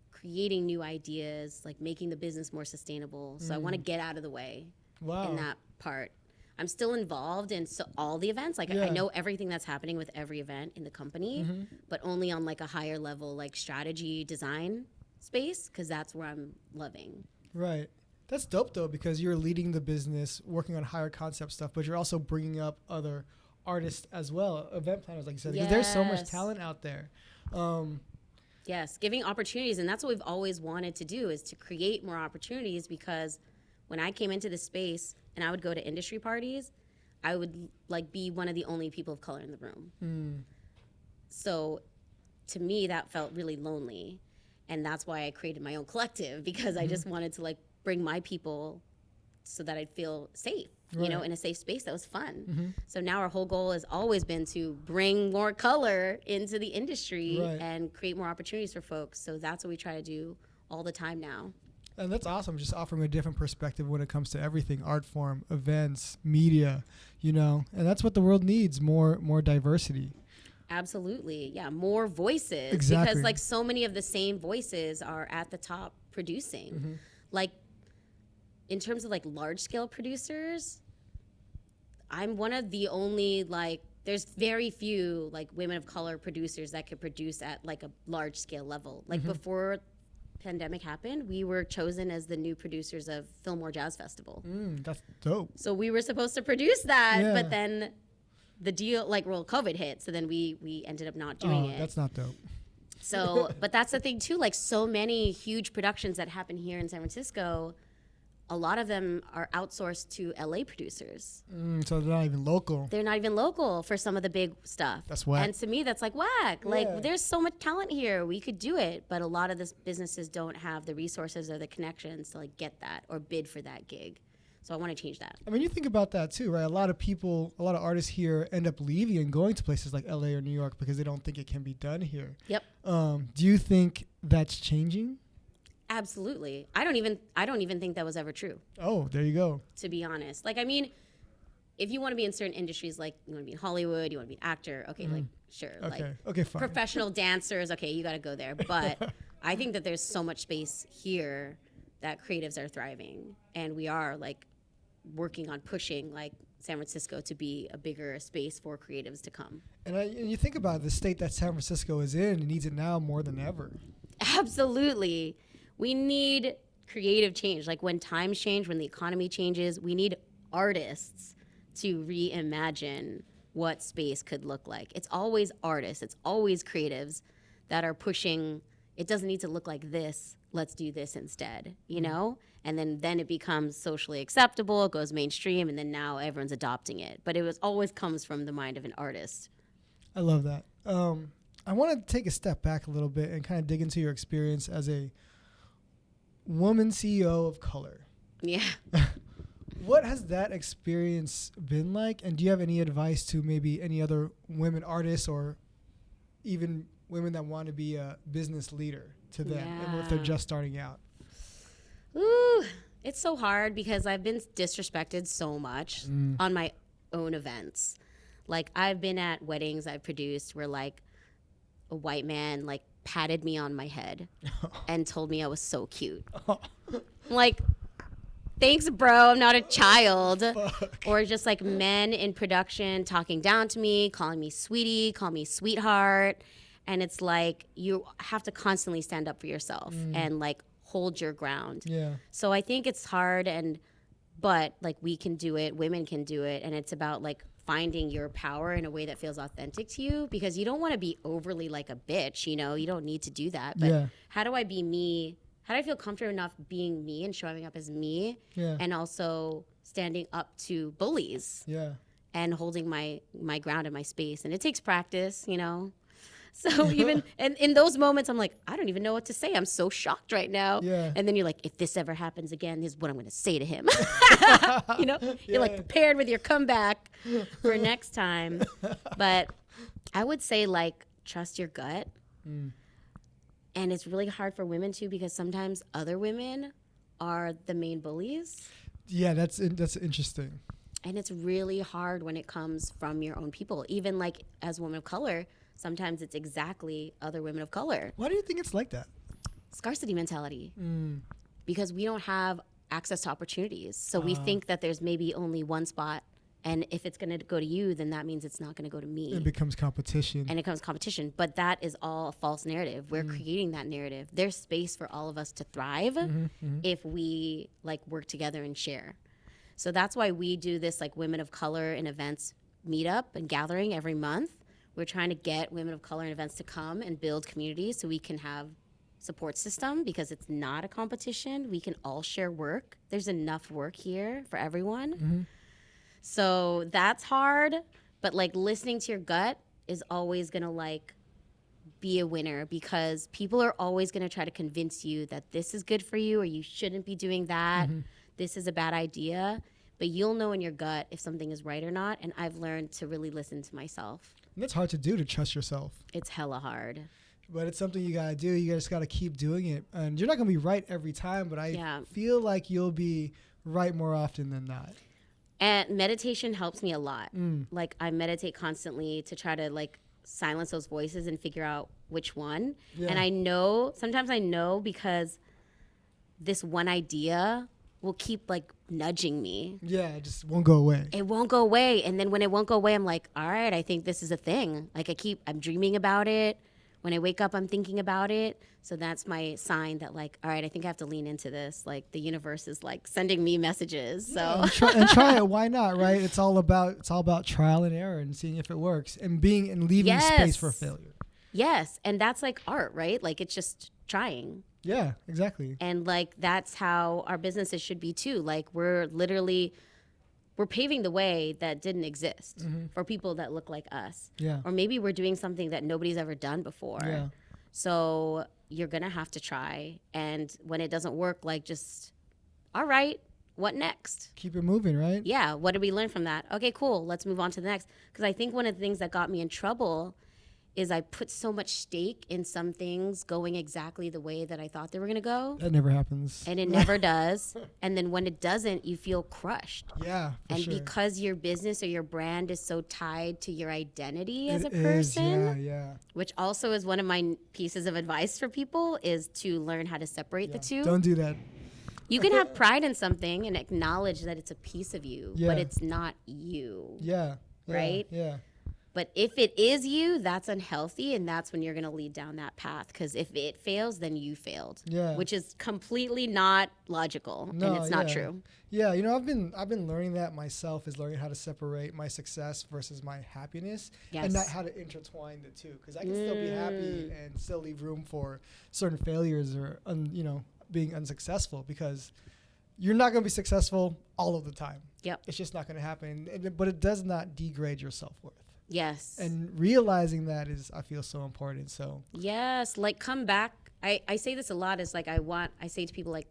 creating new ideas, like making the business more sustainable. So I want to get out of the way in that part. I'm still involved in all the events. Like I know everything that's happening with every event in the company, but only on like a higher level, like strategy design space, because that's where I'm loving. Right. That's dope though, because you're leading the business, working on higher concept stuff, but you're also bringing up other artists as well, event planners, like you said, because there's so much talent out there. Yes, giving opportunities, and that's what we've always wanted to do, is to create more opportunities, because when I came into the space and I would go to industry parties, I would like be one of the only people of color in the room. So to me, that felt really lonely, and that's why I created my own collective, because I just wanted to like bring my people so that I'd feel safe. You know, in a safe space that was fun. So now our whole goal has always been to bring more color into the industry and create more opportunities for folks. So that's what we try to do all the time now. And that's awesome, just offering a different perspective when it comes to everything, art form, events, media, you know, and that's what the world needs, more diversity. Absolutely. Yeah, more voices. Exactly. Because like so many of the same voices are at the top producing. Like, in terms of like large scale producers, I'm one of the only like, there's very few like women of color producers that could produce at like a large scale level. Like before pandemic happened, we were chosen as the new producers of Fillmore Jazz Festival. That's dope. So we were supposed to produce that, but then the deal, like, COVID hit, so then we ended up not doing it. That's not dope. So, but that's the thing too, like so many huge productions that happen here in San Francisco, a lot of them are outsourced to LA producers. So they're not even local. They're not even local for some of the big stuff. That's whack. And to me, that's like whack. Like, there's so much talent here. We could do it. But a lot of these businesses don't have the resources or the connections to like get that or bid for that gig. So I want to change that. I mean, you think about that too, right? A lot of artists here end up leaving and going to places like LA or New York because they don't think it can be done here. Yep. Do you think that's changing? Absolutely. I don't even think that was ever true. Oh, there you go. To be honest. Like, I mean, if you want to be in certain industries, like you want to be in Hollywood, you want to be an actor, okay, like sure. Okay, fine. Professional dancers, okay, you got to go there. But I think that there's so much space here that creatives are thriving, and we are like working on pushing like San Francisco to be a bigger space for creatives to come. And you think about the state that San Francisco is in, it needs it now more than ever. Absolutely. We need creative change. Like when times change, when the economy changes, we need artists to reimagine what space could look like. It's always artists, it's always creatives that are pushing, it doesn't need to look like this, let's do this instead, you know? And then it becomes socially acceptable, it goes mainstream, and then now everyone's adopting it. But always comes from the mind of an artist. I love that. I want to take a step back a little bit and kind of dig into your experience as a woman CEO of color. Yeah. What has that experience been like? And do you have any advice to maybe any other women artists or even women that want to be a business leader to them if they're just starting out? Ooh, it's so hard because I've been disrespected so much on my own events. Like, I've been at weddings I've produced where, like, a white man, like, patted me on my head and told me I was so cute. I'm like, thanks, bro. I'm not a child. Or just, like, men in production talking down to me, calling me sweetie, calling me sweetheart. And it's like, you have to constantly stand up for yourself and, like, hold your ground. Yeah. So I think it's hard, but like, we can do it, women can do it, and it's about like finding your power in a way that feels authentic to you, because you don't want to be overly like a bitch, you know, you don't need to do that. But how do I be me? How do I feel comfortable enough being me and showing up as me, and also standing up to bullies and holding my ground in my space? And it takes practice, you know. So even and in those moments, I'm like, I don't even know what to say. I'm so shocked right now. Yeah. And then you're like, if this ever happens again, this is what I'm going to say to him. You know, you're like prepared with your comeback for next time. But I would say, like, trust your gut. And it's really hard for women too, because sometimes other women are the main bullies. Yeah, that's interesting. And it's really hard when it comes from your own people. Even like as a woman of color, sometimes it's exactly other women of color. Why do you think it's like that? Scarcity mentality. Because we don't have access to opportunities. So we think that there's maybe only one spot. And if it's going to go to you, then that means it's not going to go to me. It becomes competition. And it becomes competition. But that is all a false narrative. We're creating that narrative. There's space for all of us to thrive if we like work together and share. So that's why we do this like women of color in events meetup and gathering every month. We're trying to get women of color in events to come and build communities so we can have support system, because it's not a competition. We can all share work. There's enough work here for everyone. So that's hard, but like listening to your gut is always gonna like be a winner, because people are always gonna try to convince you that this is good for you or you shouldn't be doing that. This is a bad idea, but you'll know in your gut if something is right or not. And I've learned to really listen to myself. And that's hard to do, to trust yourself. It's hella hard. But it's something you gotta do. You just gotta keep doing it. And you're not gonna be right every time, but I feel like you'll be right more often than not. And meditation helps me a lot. Like, I meditate constantly to try to like silence those voices and figure out which one. And I know, sometimes I know because this one idea will keep like nudging me. Yeah, it just won't go away. It won't go away. And then when it won't go away, I'm like, all right, I think this is a thing. Like, I'm dreaming about it. When I wake up, I'm thinking about it. So that's my sign that like, all right, I think I have to lean into this. Like, the universe is like sending me messages. So and try it. Why not? Right? It's all about trial and error and seeing if it works and leaving space for failure. Yes, and that's like art, right? Like, it's just trying. Yeah, exactly. And like, that's how our businesses should be too. Like, we're paving the way that didn't exist for people that look like us. Yeah. Or maybe we're doing something that nobody's ever done before. Yeah. So you're going to have to try. And when it doesn't work, like, just, all right, what next? Keep it moving, right? Yeah. What did we learn from that? Okay, cool. Let's move on to the next. Because I think one of the things that got me in trouble is I put so much stake in some things going exactly the way that I thought they were going to go. That never happens. And it never does. And then when it doesn't, you feel crushed. Yeah, and sure. Because your business or your brand is so tied to your identity as a person, which also is one of my pieces of advice for people, is to learn how to separate the two. Don't do that. You can have pride in something and acknowledge that it's a piece of you, but it's not you. Yeah. Right? Yeah. But if it is you, that's unhealthy, and that's when you're going to lead down that path. Because if it fails, then you failed. Yeah. Which is completely not logical, and it's not true. Yeah, you know, I've been learning that myself, is learning how to separate my success versus my happiness, and not how to intertwine the two. Because I can still be happy and still leave room for certain failures or being unsuccessful, because you're not going to be successful all of the time. Yep. It's just not going to happen. But it does not degrade your self-worth. Yes. And realizing that is, I feel, so important. So yes, like, come back. I say this a lot, is like, I say to people, like,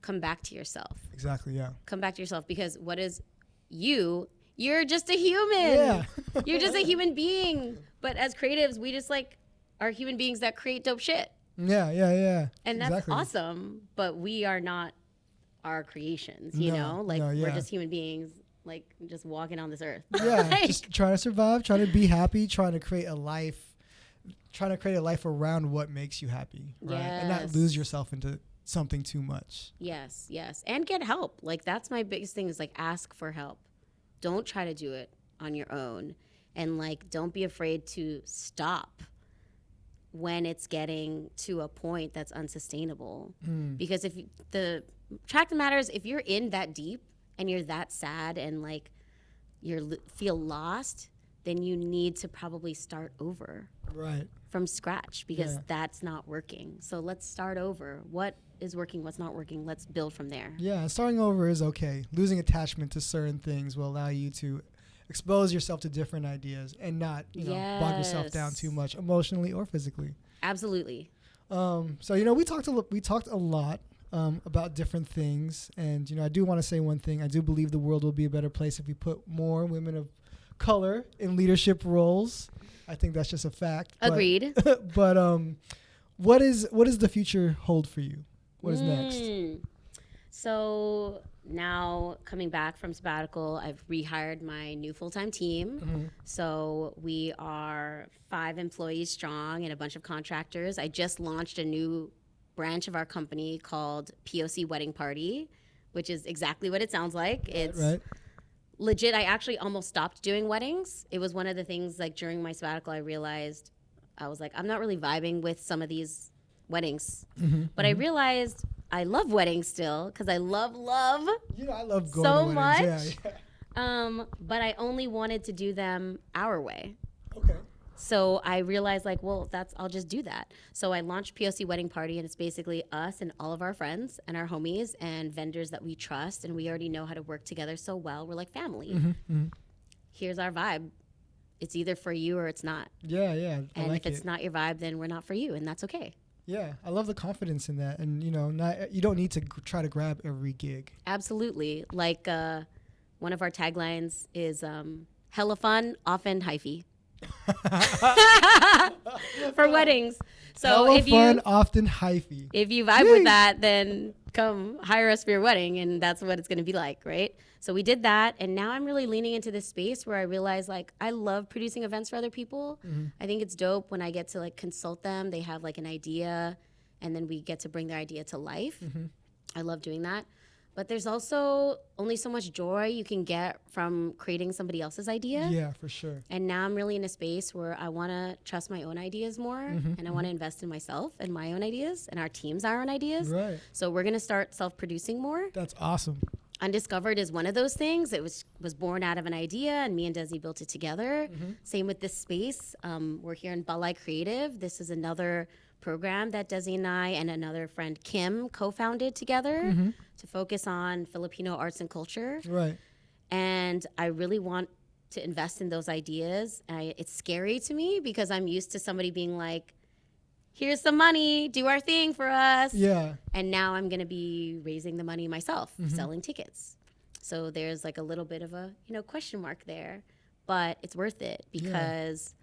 come back to yourself. Exactly, yeah. Come back to yourself, because what is you? You're just a human. Yeah. You're just a human being. But as creatives, we just like are human beings that create dope shit. Yeah. And that's awesome. But we are not our creations, you know? Like, no, yeah. we're just human beings, like, just walking on this earth. Yeah, Like, just trying to survive, trying to be happy, trying to create a life around what makes you happy, right? And not Yes. lose yourself into something too much. yes, yes. And get help. Like, that's my biggest thing is, like, ask for help. Don't try to do it on your own. And, like, don't be afraid to stop when it's getting to a point that's unsustainable. Because if the fact of the matter is, if you're in that deep and you're that sad and like feel lost, then you need to probably start over Right. from scratch because Yeah. that's not working. So let's start over. What is working? What's not working? Let's build from there. Yeah, starting over is okay. Losing attachment to certain things will allow you to expose yourself to different ideas and not, bog yourself down too Yes. much emotionally or physically. Absolutely. So we talked a lot about different things, and I do want to say one thing. I do believe the world will be a better place if we put more women of color in leadership roles. I think that's just a fact. Agreed. But what does the future hold for you? What is next? So now coming back from sabbatical, I've rehired my new full-time team. So we are 5 employees strong and a bunch of contractors. I just launched a new branch of our company called POC Wedding Party, which is exactly what it sounds like. It's Right. legit. I actually almost stopped doing weddings. It was one of the things, like, during my sabbatical, I realized I was like, I'm not really vibing with some of these weddings. But I realized I love weddings still because I love I love going so to much. weddings. But I only wanted to do them our way. Okay. So I realized, like, well, I'll just do that. So I launched POC Wedding Party, and it's basically us and all of our friends and our homies and vendors that we trust, and we already know how to work together so well. We're like family. Here's our vibe. It's either for you or it's not. Yeah, yeah. I And like if it's it. not your vibe, then we're not for you, and that's okay. Yeah, I love the confidence in that, and you don't need to try to grab every gig. Absolutely. Like, one of our taglines is hella fun, often hyphy. For weddings. So Hella if fun, you often hyphy. if you vibe with that, then come hire us for your wedding, and that's what it's going to be like, right? So we did that, and now I'm really leaning into this space where I realize, like, I love producing events for other people. I think it's dope when I get to, like, consult them. They have, like, an idea, and then we get to bring their idea to life. I love doing that. But there's also only so much joy you can get from creating somebody else's idea. Yeah, for sure. And now I'm really in a space where I want to trust my own ideas more, and I want to invest in myself and my own ideas and our team's own ideas. Right. So we're going to start self-producing more. That's awesome. Undiscovered is one of those things. It was born out of an idea, and me and Desi built it together. Same with this space. We're here in Balai Creative. This is another program that Desi and I and another friend, Kim, co-founded together to focus on Filipino arts and culture. Right. And I really want to invest in those ideas. It's scary to me because I'm used to somebody being like, here's some money, do our thing for us. Yeah. And now I'm going to be raising the money myself, selling tickets. So there's like a little bit of a, question mark there, but it's worth it because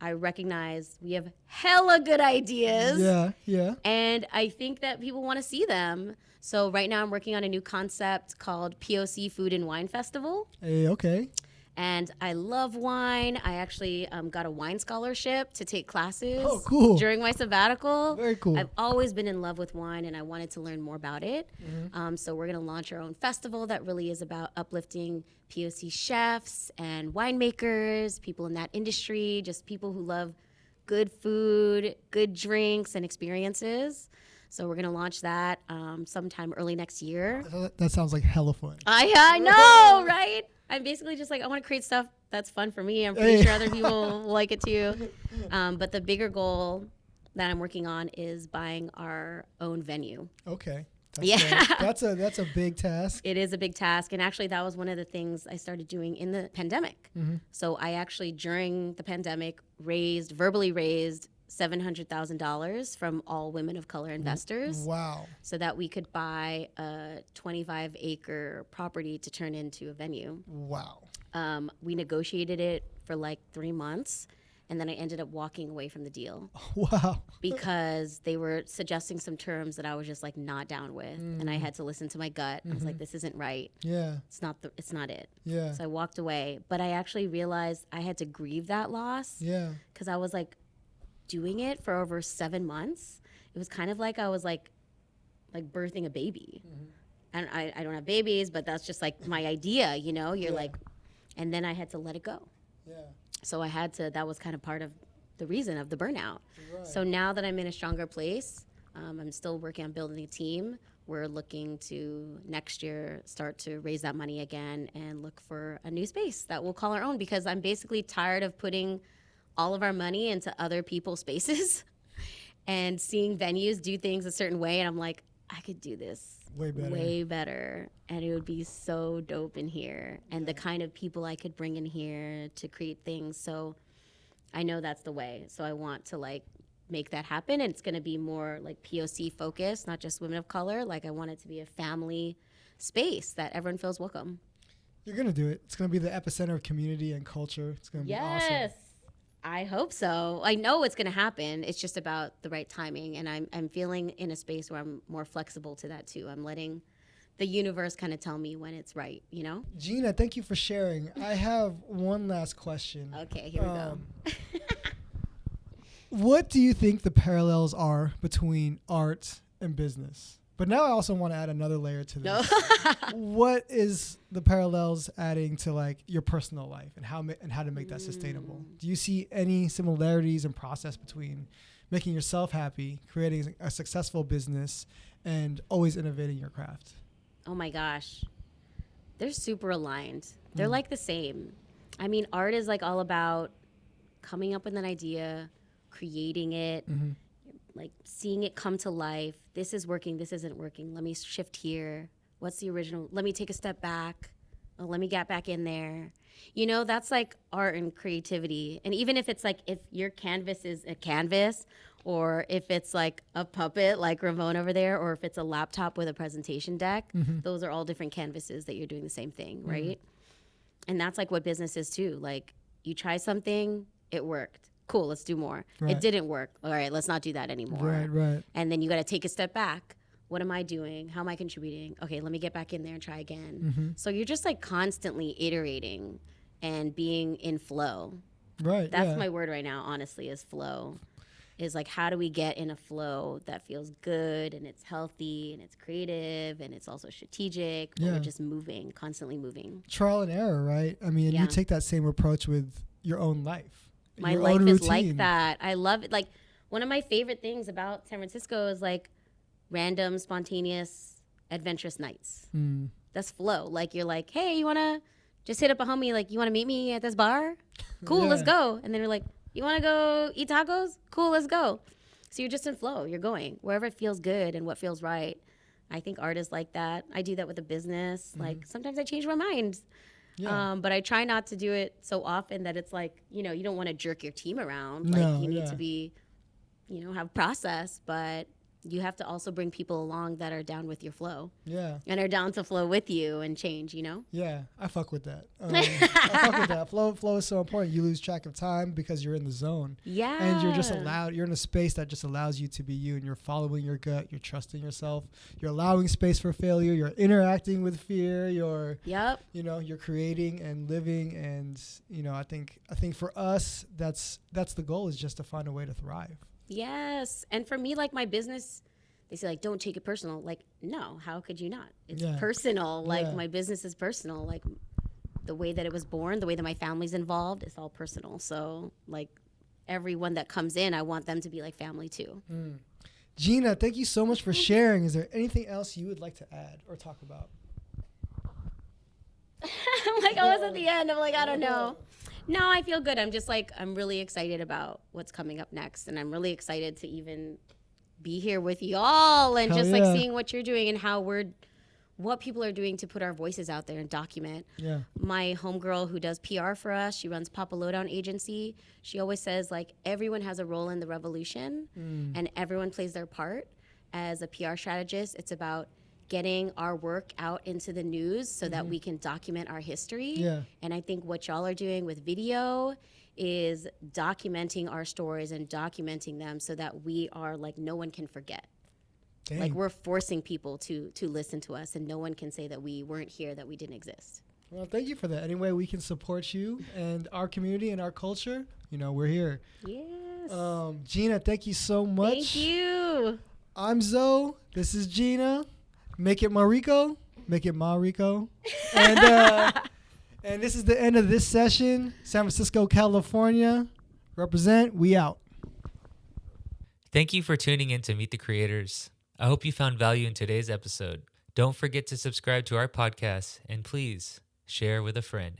I recognize we have hella good ideas. Yeah, yeah. And I think that people want to see them. So right now I'm working on a new concept called POC Food and Wine Festival. Hey, okay. And I love wine. I actually got a wine scholarship to take classes During my sabbatical. Very cool. I've always been in love with wine, and I wanted to learn more about it. So we're going to launch our own festival that really is about uplifting POC chefs and winemakers, people in that industry, just people who love good food, good drinks, and experiences. So we're going to launch that sometime early next year. That sounds like hella fun. I know, right? I'm basically just like, I want to create stuff that's fun for me. I'm pretty sure other people will like it too. But the bigger goal that I'm working on is buying our own venue. Okay. Yeah. That's a big task. It is a big task. And actually, that was one of the things I started doing in the pandemic. So I actually, during the pandemic, verbally raised $700,000 from all women of color investors. Wow. So that we could buy a 25-acre property to turn into a venue. Wow. We negotiated it for like 3 months, And then I ended up walking away from the deal Wow. because they were suggesting some terms that I was just like not down with. And I had to listen to my gut. I was like, this isn't right. Yeah. It's not it. Yeah. So I walked away. But I actually realized I had to grieve that loss. Yeah. Because I was like doing it for over 7 months. It was kind of like I was like birthing a baby. And I don't have babies, but that's just like my idea, you know? You're like, and then I had to let it go. Yeah. So I had to, that was kind of part of the reason of the burnout. Right. So now that I'm in a stronger place, I'm still working on building a team. We're looking to next year start to raise that money again and look for a new space that we'll call our own, because I'm basically tired of putting all of our money into other people's spaces and seeing venues do things a certain way. And I'm like, I could do this way better, and it would be so dope in here, and the kind of people I could bring in here to create things. So I know that's the way. So I want to like make that happen, and it's going to be more like POC focused, not just women of color. Like I want it to be a family space that everyone feels welcome. You're gonna do it. It's gonna be the epicenter of community and culture. It's gonna be awesome. I hope so. I know it's going to happen. It's just about the right timing. And I'm feeling in a space where I'm more flexible to that too. I'm letting the universe kind of tell me when it's right, you know? Gina, thank you for sharing. I have one last question. Okay, here we go. What do you think the parallels are between art and business? But now I also want to add another layer to this. What is the parallels adding to like your personal life and how to make that sustainable? Do you see any similarities in process between making yourself happy, creating a successful business, and always innovating your craft? Oh my gosh. They're super aligned. They're like the same. I mean, art is like all about coming up with an idea, creating it, like seeing it come to life. This is working, this isn't working. Let me shift here. What's the original? Let me take a step back. Oh, let me get back in there. You know, that's like art and creativity. And even if it's like, if your canvas is a canvas, or if it's like a puppet like Ramon over there, or if it's a laptop with a presentation deck, those are all different canvases that you're doing the same thing, right? And that's like what business is too. Like you try something, it worked. Cool, let's do more. Right. It didn't work. All right, let's not do that anymore. Right. And then you got to take a step back. What am I doing? How am I contributing? Okay, let me get back in there and try again. So you're just like constantly iterating and being in flow. Right. That's my word right now, honestly, is flow. Is like, how do we get in a flow that feels good and it's healthy and it's creative and it's also strategic, but we're just moving, constantly moving. Trial and error, right? I mean, you take that same approach with your own life. My life is like that. I love it. Like, one of my favorite things about San Francisco is like random, spontaneous, adventurous nights. That's flow. Like, you're like, hey, you want to just hit up a homie? Like, you want to meet me at this bar? Cool, let's go. And then you're like, you want to go eat tacos? Cool, let's go. So you're just in flow. You're going wherever it feels good and what feels right. I think art is like that. I do that with a business. Like, sometimes I change my mind. But I try not to do it so often that it's like, you know, you don't want to jerk your team around. Like, you need to be, you know, have process, but you have to also bring people along that are down with your flow. And are down to flow with you and change, you know? I fuck with that. I fuck with that. Flow is so important. You lose track of time because you're in the zone. And you're just you're in a space that just allows you to be you, and you're following your gut, you're trusting yourself, you're allowing space for failure, you're interacting with fear, you're you know, you're creating and living. And, you know, I think for us, that's the goal, is just to find a way to thrive. Yes. And for me, like, my business, they say, like, don't take it personal. Like, no, how could you not? It's personal. Like, my business is personal. Like, the way that it was born, the way that my family's involved, it's all personal. So, like, everyone that comes in, I want them to be like family too. Gina, thank you so much for sharing. Is there anything else you would like to add or talk about? I'm like, I was at the end. I'm like, I don't know. No, I feel good. I'm just like, I'm really excited about what's coming up next. And I'm really excited to even be here with you all and like seeing what you're doing and what people are doing to put our voices out there and document. My homegirl who does PR for us, she runs Papa Lowdown Agency. She always says, like, everyone has a role in the revolution and everyone plays their part. As a PR strategist, it's about getting our work out into the news so that we can document our history. Yeah. And I think what y'all are doing with video is documenting our stories and documenting them so that we are like, no one can forget. Dang. Like we're forcing people to listen to us, and no one can say that we weren't here, that we didn't exist. Well, thank you for that. Any way we can support you and our community and our culture, we're here. Yes. Gina, thank you so much. Thank you. I'm Zoe. This is Gina. Make it Mariko. Make it Mariko. And this is the end of this session. San Francisco, California. Represent. We out. Thank you for tuning in to Meet the Creators. I hope you found value in today's episode. Don't forget to subscribe to our podcast, and please share with a friend.